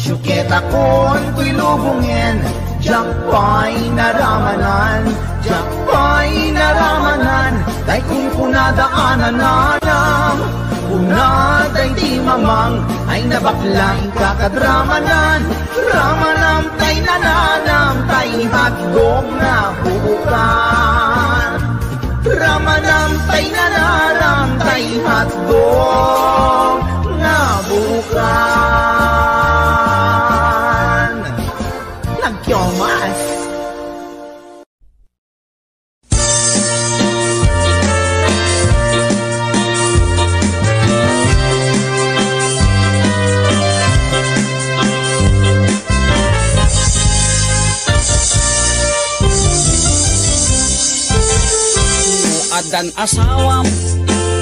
Syukit akon tuy lubungin, jakpay naramanan, jakpay naramanan, kay kung kunadaanan nanam, kunaday di mamang, ay nabaklaing kakadramanan, ramanam tay nananam, tay hotdog na buukan, ramanam tay nananam, tay hotdog na buukan. Nagkyomas. Adan asawam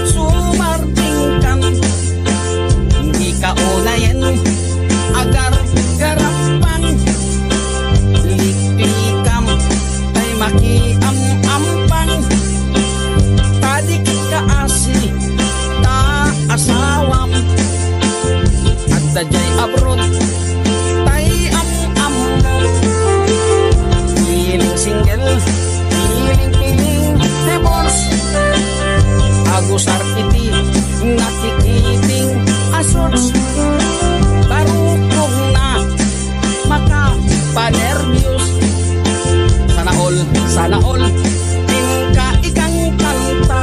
sumarting kan, hindi ka unayan agar garapan, likikam tay makiam-ampang, tadik ka asi ta asawam, at dajay abroad tay am-am, feeling single, feeling divorce, agus arpiti nakikiting asots, panervyos. Sana all tingka ikang kanta.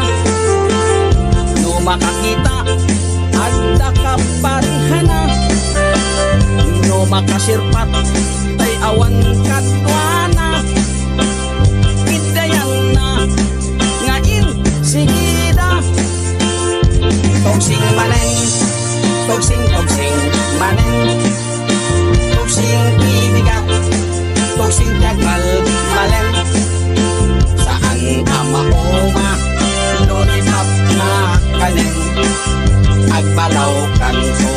No makakita adda ka parihana. No makasirpat tay awan katwana. Idayan na ngain sigida. Togsing manen, togsing manen, togsing ibigat, togsing tagal malen. Saan ka mauma, lulipap na kanin, agbalaw kanto,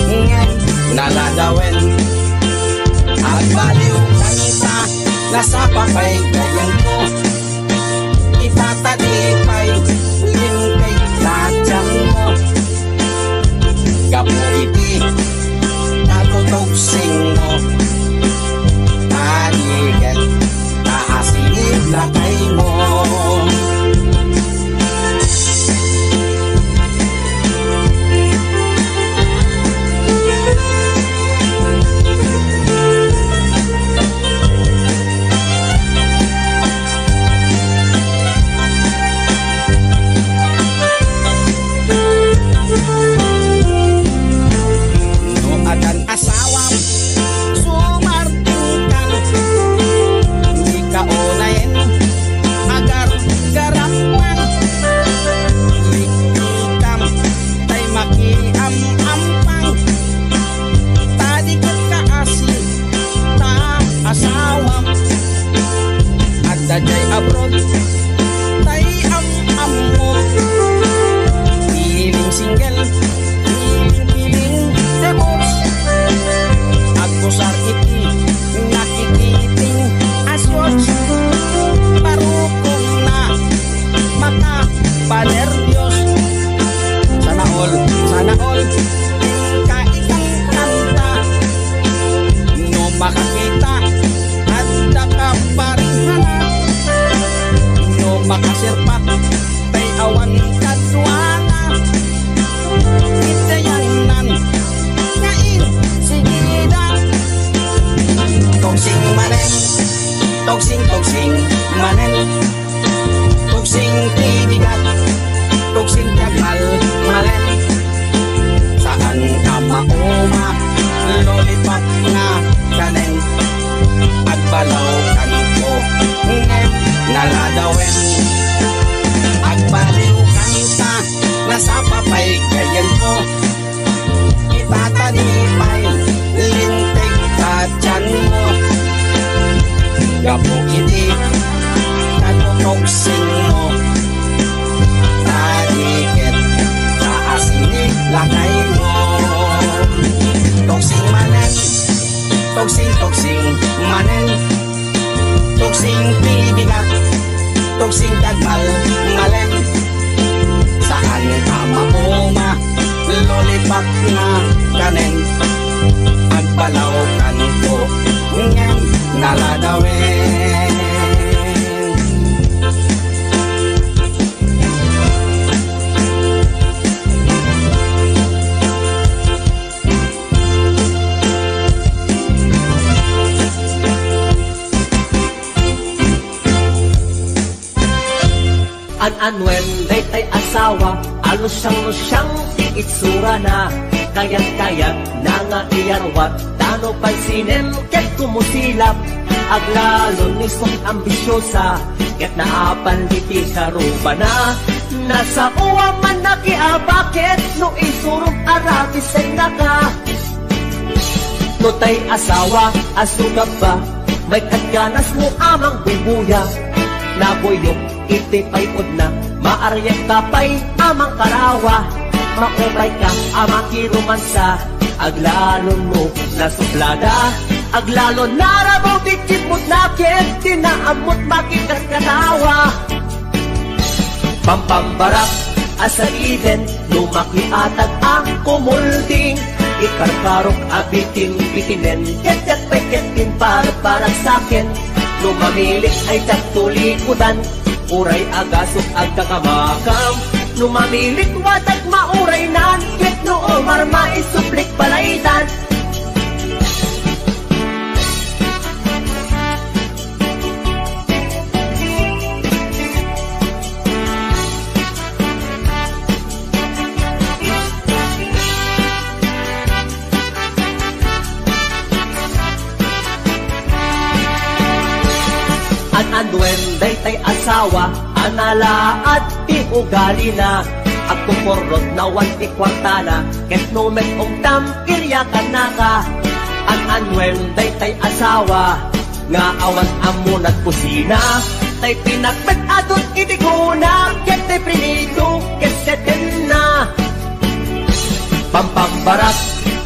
ngayon naladawen. Agbaliw kanita, nasa papay kayan ko, itatadipay, linkay tadyang mo. Gapo iti, natutugsing mo, taniget, taasinib lakay mo. Asawang sumarting ka, di ka unayin agar-garapan. Likikam tay makiam-ampang, tadikat ka asi ta asawang. At dajay abroad tay am-am mo, piling single, piling divorce. Agpusar iti nakikiting aswatch, parukong na mata panervyos. Sana all tingka ikang kanta. No makakita adda ka parihana. No makasirpat tay awan kadwana. Itayanan ngain sigida. Togsing manen, togsing manen, togsing ibigat, togsing tagal malen. Saan ka mauma, lolipap na kanen, agbalaw kanto, ngayon naladawen. Agbaliw kanta, nasa papay kayan ko, itatanipay, lintik tadyan mo. Gapo iti, natutugsing mo, tadiket, taasinib lakay mo. Togsing manen, togsing manen, togsing pibigat, togsing tagal malen. Saan ka mauma, lolipap na kanen, agbalaw kanto, ngayon naladawin. An-anwen day asawa, alusyang-lusyang itsura na, kayat-kayat na nga iyarwat, tano pansinin ket kumusilap. Aglalon nisong ambisyosa, ket naapanditi sa ruba na, nasa uwa man nakiabakit, no isurong arabisen na ka. No tay asawa, asugab ba, may katganas mo amang bubuya, nabuyok iti payod na, maaryak kapay amang karawa. Makumay ka amang kirumansa, aglalon mo nasuplada, aglalon narabaw titipot nakin, tinaamot makikas katawa. Pampambarak asa iden, lumakiatag ang kumulding, ikarkarok abiting bitinen, ket-ket-peket-kin parang sakin, lumamilik ay tagtulikudan, uray agasok agkakamakam. Numamilik watag mauray nan, ket noo marma isuplik palaydan. anwen day asawa, analaad ti ugali na. Ako porot na wanti kwartana, ket numet og tampirya kanaka. Ang anwen day asawa, nga awan amunat kusina. Tay pinakbet adot itiguna, ket tay prinito, ket seten na. Pampambarak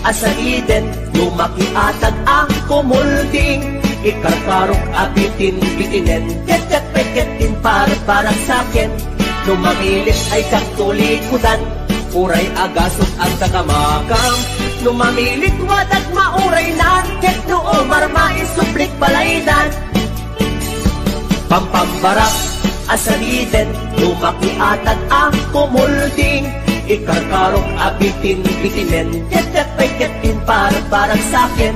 asa iden, lumakiatag ang kumulding. Ikarkarok abitin bitinen, ket peketin parang sakin. Lumamilit ay kaktulikudan, uray agasok ang kakamakam. Lumamilit wadag mauray nan, ket noo marmais suplik balaydan. Pampambarak asaliden, lumakiatag ang kumulding. Ikarkarok abitin bitinen, ket peketin parang sakin.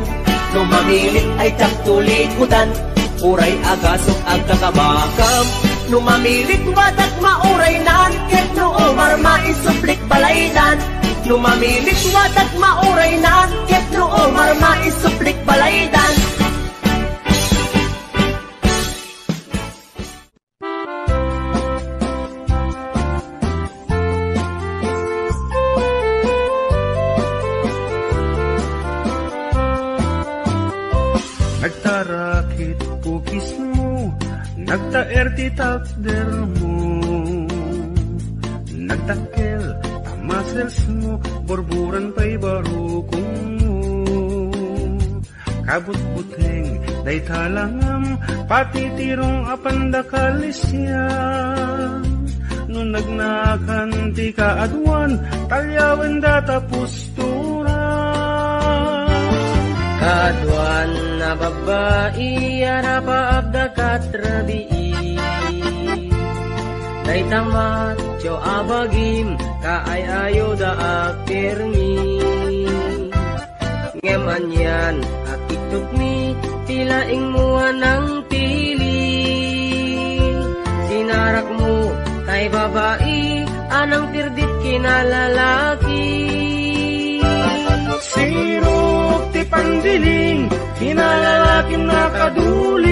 Lumamilit ay kaktulikudan, uray agasok ang kakamakam. Lumamilit wadag mauray nan, ket noo marmais suplik balaydan. Lumamilit wadag mauray nan, ket noo marmais suplik balaydan. Nagtarakit kukis mo, nagtaer ti takder mo, nagtakkel tamasels mo, borburan pa'y barukong mo. Kabut-buteng day talangam, pati tirong apandakalisya. No nagnakan ti kaadwan, talyawen datapos Kaadwan na babae, arapaabda katrabii. Day tamat, tiyo abagim, kaayayo da akirmi. Ngeman yan, akitok mi, tilaing mo ng pili. Sinarak mo, kay babae, anang tirdit kinalalaki. Sirok ti pandiling, kinalalaking nakaduling.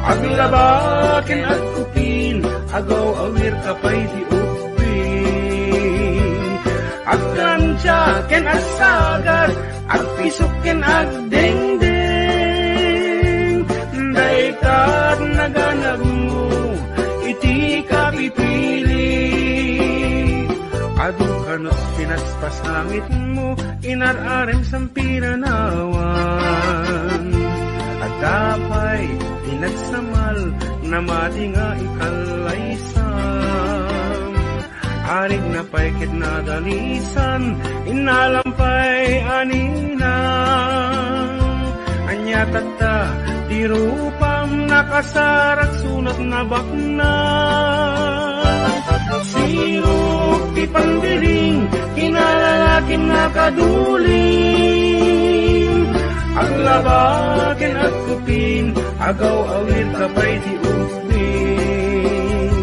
Aglabakin at kupin, agaw awir kapay di upin. Agkansyaken at sagat, agpisukin at dengdeng. Daykat naganag mo, iti kapipili. Adu kanot pinaspas langit mo, inararem sampiranawan. At dapay pinagsamal, na mati nga ikalaysam. Arig na paikit na dalisan, inalampay aninang. Anya tata, di rupam nakasarak sunat na bakna. Sirok ti pandiling, kinalalaking nakaduling. Aglabakin at kupin, agaw awit kapay di upin.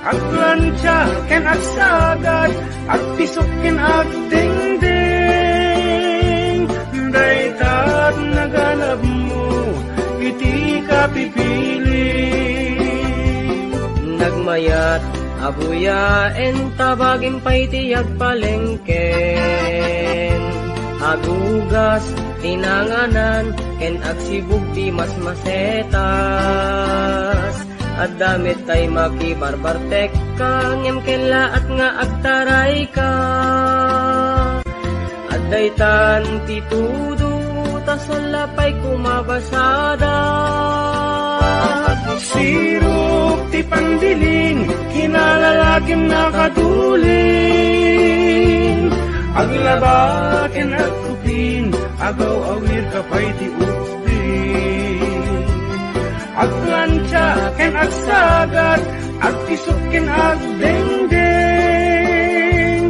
Aglansyaken at sagat, at pisukin at dingding. Daytat naganap mo, iti kapipili. Nagmayat abuyaen tabagin pa'y tiyag palengken. Agugas tinanganan ken agsibug ti mas masetas. At damit tay makibarbartek ka, ngem kenla at nga agtaray ka. At daytan ti tudo, tasala pa'y kumabasada. Sirok ti pandiling, kinalalaking nakaduling. Aglabakin at kupin, agaw awir kapay ti upin. Aglansyaken at sagat, at pisukin at dengdeng.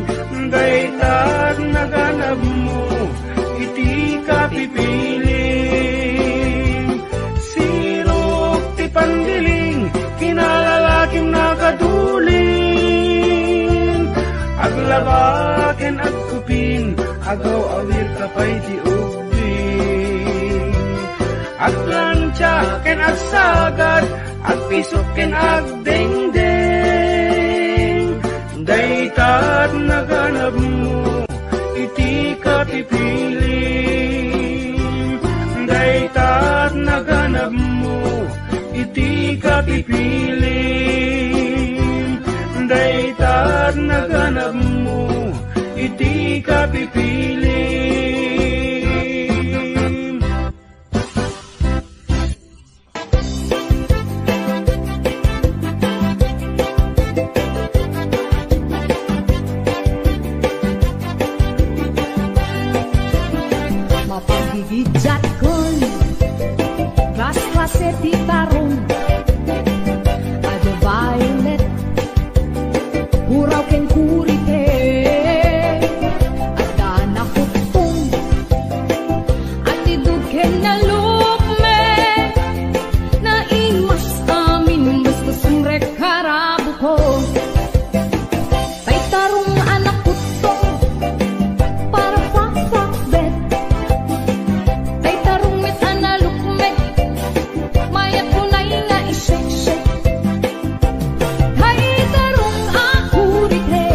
Daytat naganap mo, iti kapipiling. Sirok ti pandiling, kinalalaking nakaduling. Aglabaken at kupin, agaw awir kapay ti upin. Aglansyaken ken agsagad, agpisok ken agdengdeng. Daytat naganap mo, iti kapipiling. Daytat naganap mo, iti kapipiling. Daytat naganap mo, iti kapipiling. Mapagigidjat kon klase ti tarong ado violet puraw ken kurite ada na kutong at idug ken nalukme na imas amin basta sumrek karabu ko tay tarong anak kutong para fakfakbet tay tarong mit analukme mayat kunay nga isek-sek hay tarong akurite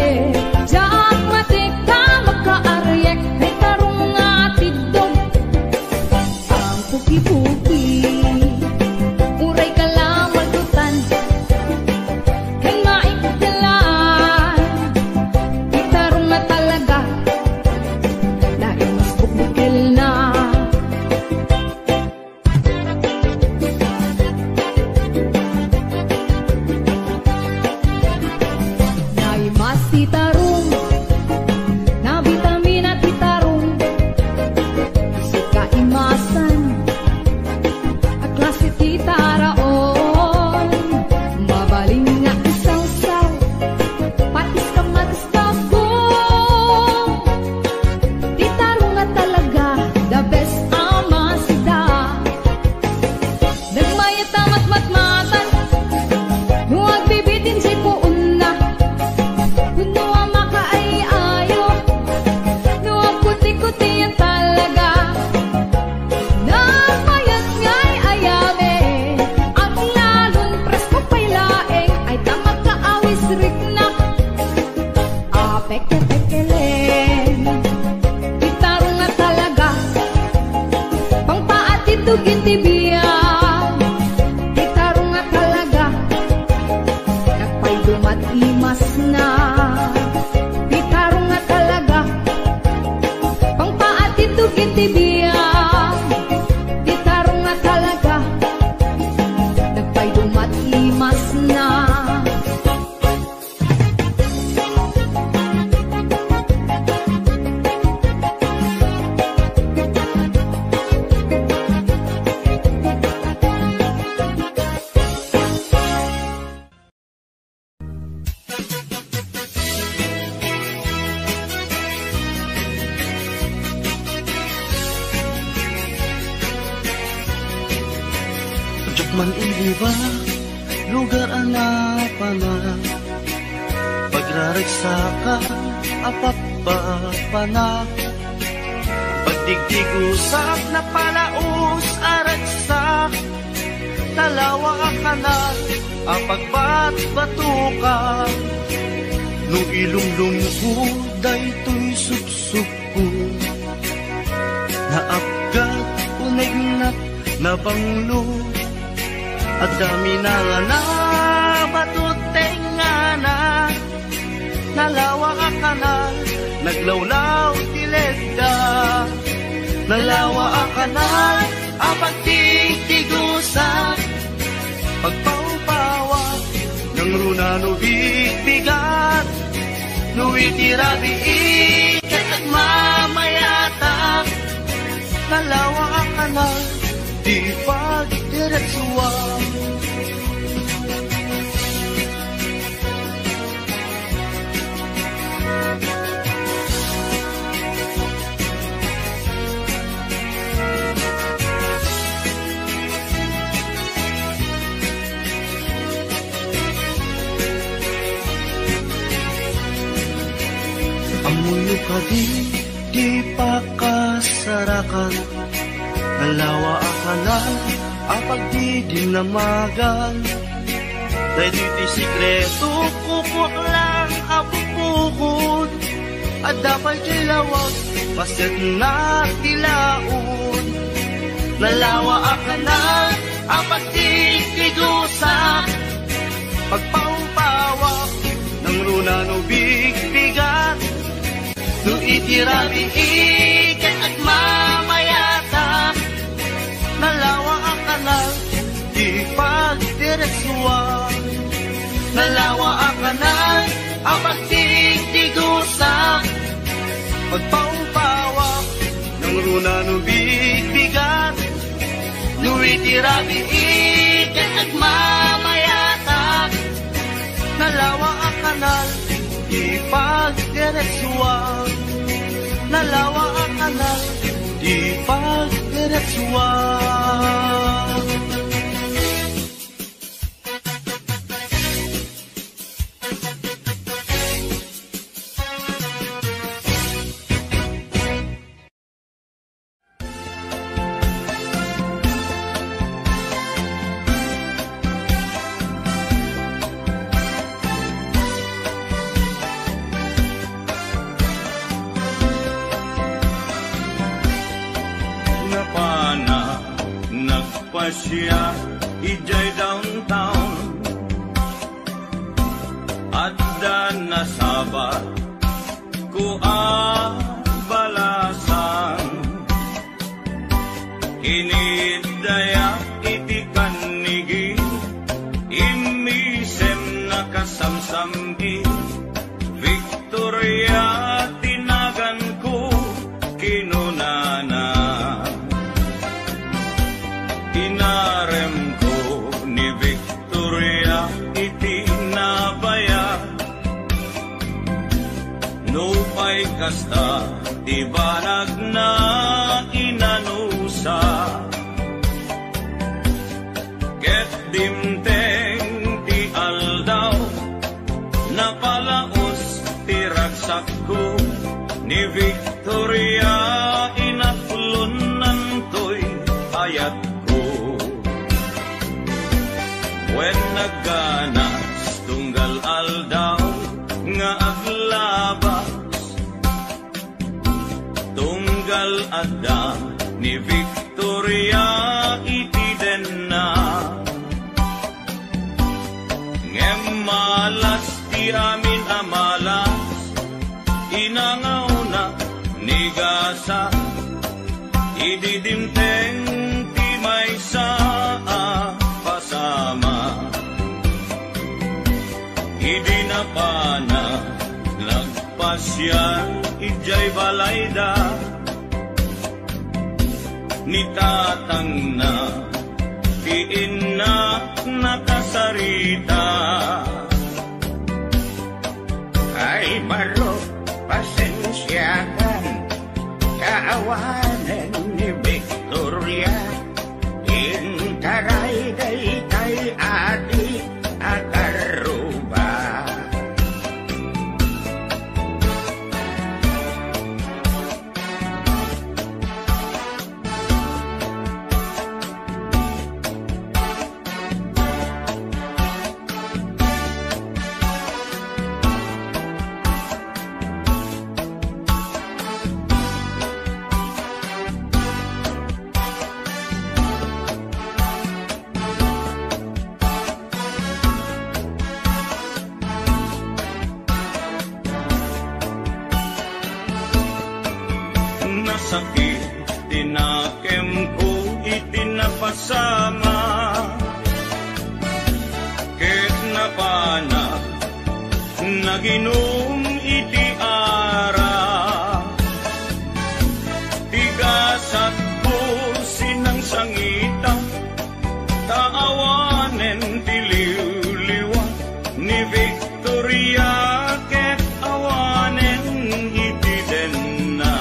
jak matik ka magkaaryek hay tarong nga tidog ang puki-puki uray ka lamagutan ken maikdalan hay tarong nga talaga dahil mas bukbukil na naimas ti tarong na bitamina ti tarong isip kaimasan at klase ti taraon mabaling nga isaw-saw patis ka matastako ti tarong nga talaga the best amasida nagmayat amat matmatan huwag bibitin si puun na kuno ang makaayayo no ang kuti-kuti yan talaga nagmayat nga'y ayame at lalong presko pa'y laeng ay tamag kaawis rikna apeke-pekelen itarong nga talaga pangpaatitugin tibiyan itarong nga talaga nagpay dumat imas na itarong nga talaga pangpaatitugin tibiyan itarong nga talaga nagpay dumat imas na Diyak man iliba, lugar anapana, pagraragsa apapapana, pagdigdig-usak na palaus aragsak, talawa ka na, apagbat-batuka, no ilumlumko, daytoy sup-supo, naapgat unegnak na banglo, at dami na nga na batuteng nga na nalawa ka na naglawlaw tiledda nalawa ka na apagtigtigusa pagpaupawa ng runano bigbigat nuitirabi ikat mamayata nalawa ka na di pagdiretsuan amuyo ka di pa kasarakan nalawa akalan apag di dinamagan. Dahil di sikreto kukwak lang apupukod. At dapat kilawag pasit na tilaon. Nalawa ka na apag di kigusa. Pagpaumpawak ng runa no bigbigat. No itirabi ikat at mamayata. Nalawa ka na di pagdiretsuan. Nalawa ka na ang pagtitigusa. Pagpaumpawak ng runa no bigbigat. No itirabi ikat at mamayata. Nalawa ang kanal di pagdiretsuan. Nalawa ang kanal di pagdiretsuan. Siya ijay downtown at dan nasabat ko balasan inidaya itikan nigi imisem nakasamsamgi Victoria tinagan ko kinunana. Inarem ko ni Victoria itinabaya. No pa'y kasta ibanag na inanusa. Ket dimteng ti aldaw napalaos ti ragsak ko ni Victoria inaflunan to'y ayat. When nagganas tunggal aldaw nga aglabas. Tunggal adda ni Victoria itiden na. Ngem malas ti amin amalas. Inangaw na ni gasa. Ididimteng ti may saa pasama. Idi na pa na nagpasyan ijay balayda. Ni tatang na tiin na nakasarita. Ay baro pasensyakan kaawanan ni Victoria. Intaray day kay ati akaruba. Sakit tinakem ko itinapasama. Ket napana naginom iti ara. Tigasat ko sinang sangita. Taawanen tiliw-liwa ni Victoria. Ket awanen itiden na.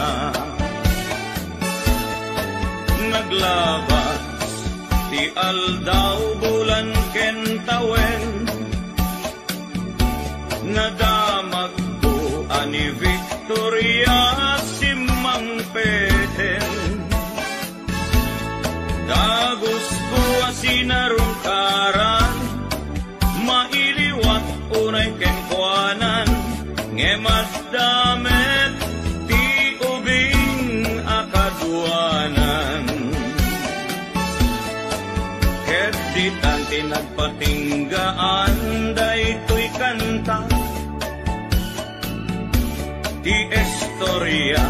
Naglabas ti aldaw bulan kentawen. Nadamag ko ani Victoria simang peten. Dagos ko inarungkaran, mailiwat unay kenkwanan, ngemas damet ti ubing akadwanan. Ket ditan tinagpatinggaan, daytoy kanta, ti istorya,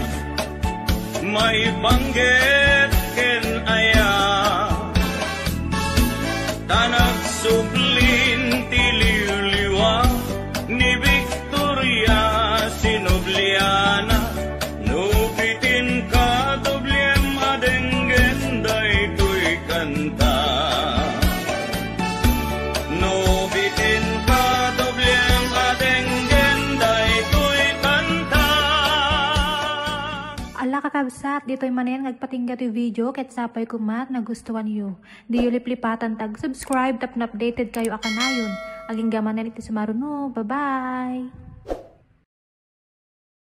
may banggit ken aya, tanag sublin ti liwliwa, ni Victoria Sinobliana, nubitin ka doblem adenggen daytoy kanta. Nubitin ka doblem adenggen daytoy kanta. Ala kakabsat, dito'y manen ngagpatingga ti video ket sapay kumat nagustuhan yu. Di yu liplipatan tag subscribe tapno updated kayo akanayon. Aging gamanan iti sumaruno. Bye-bye!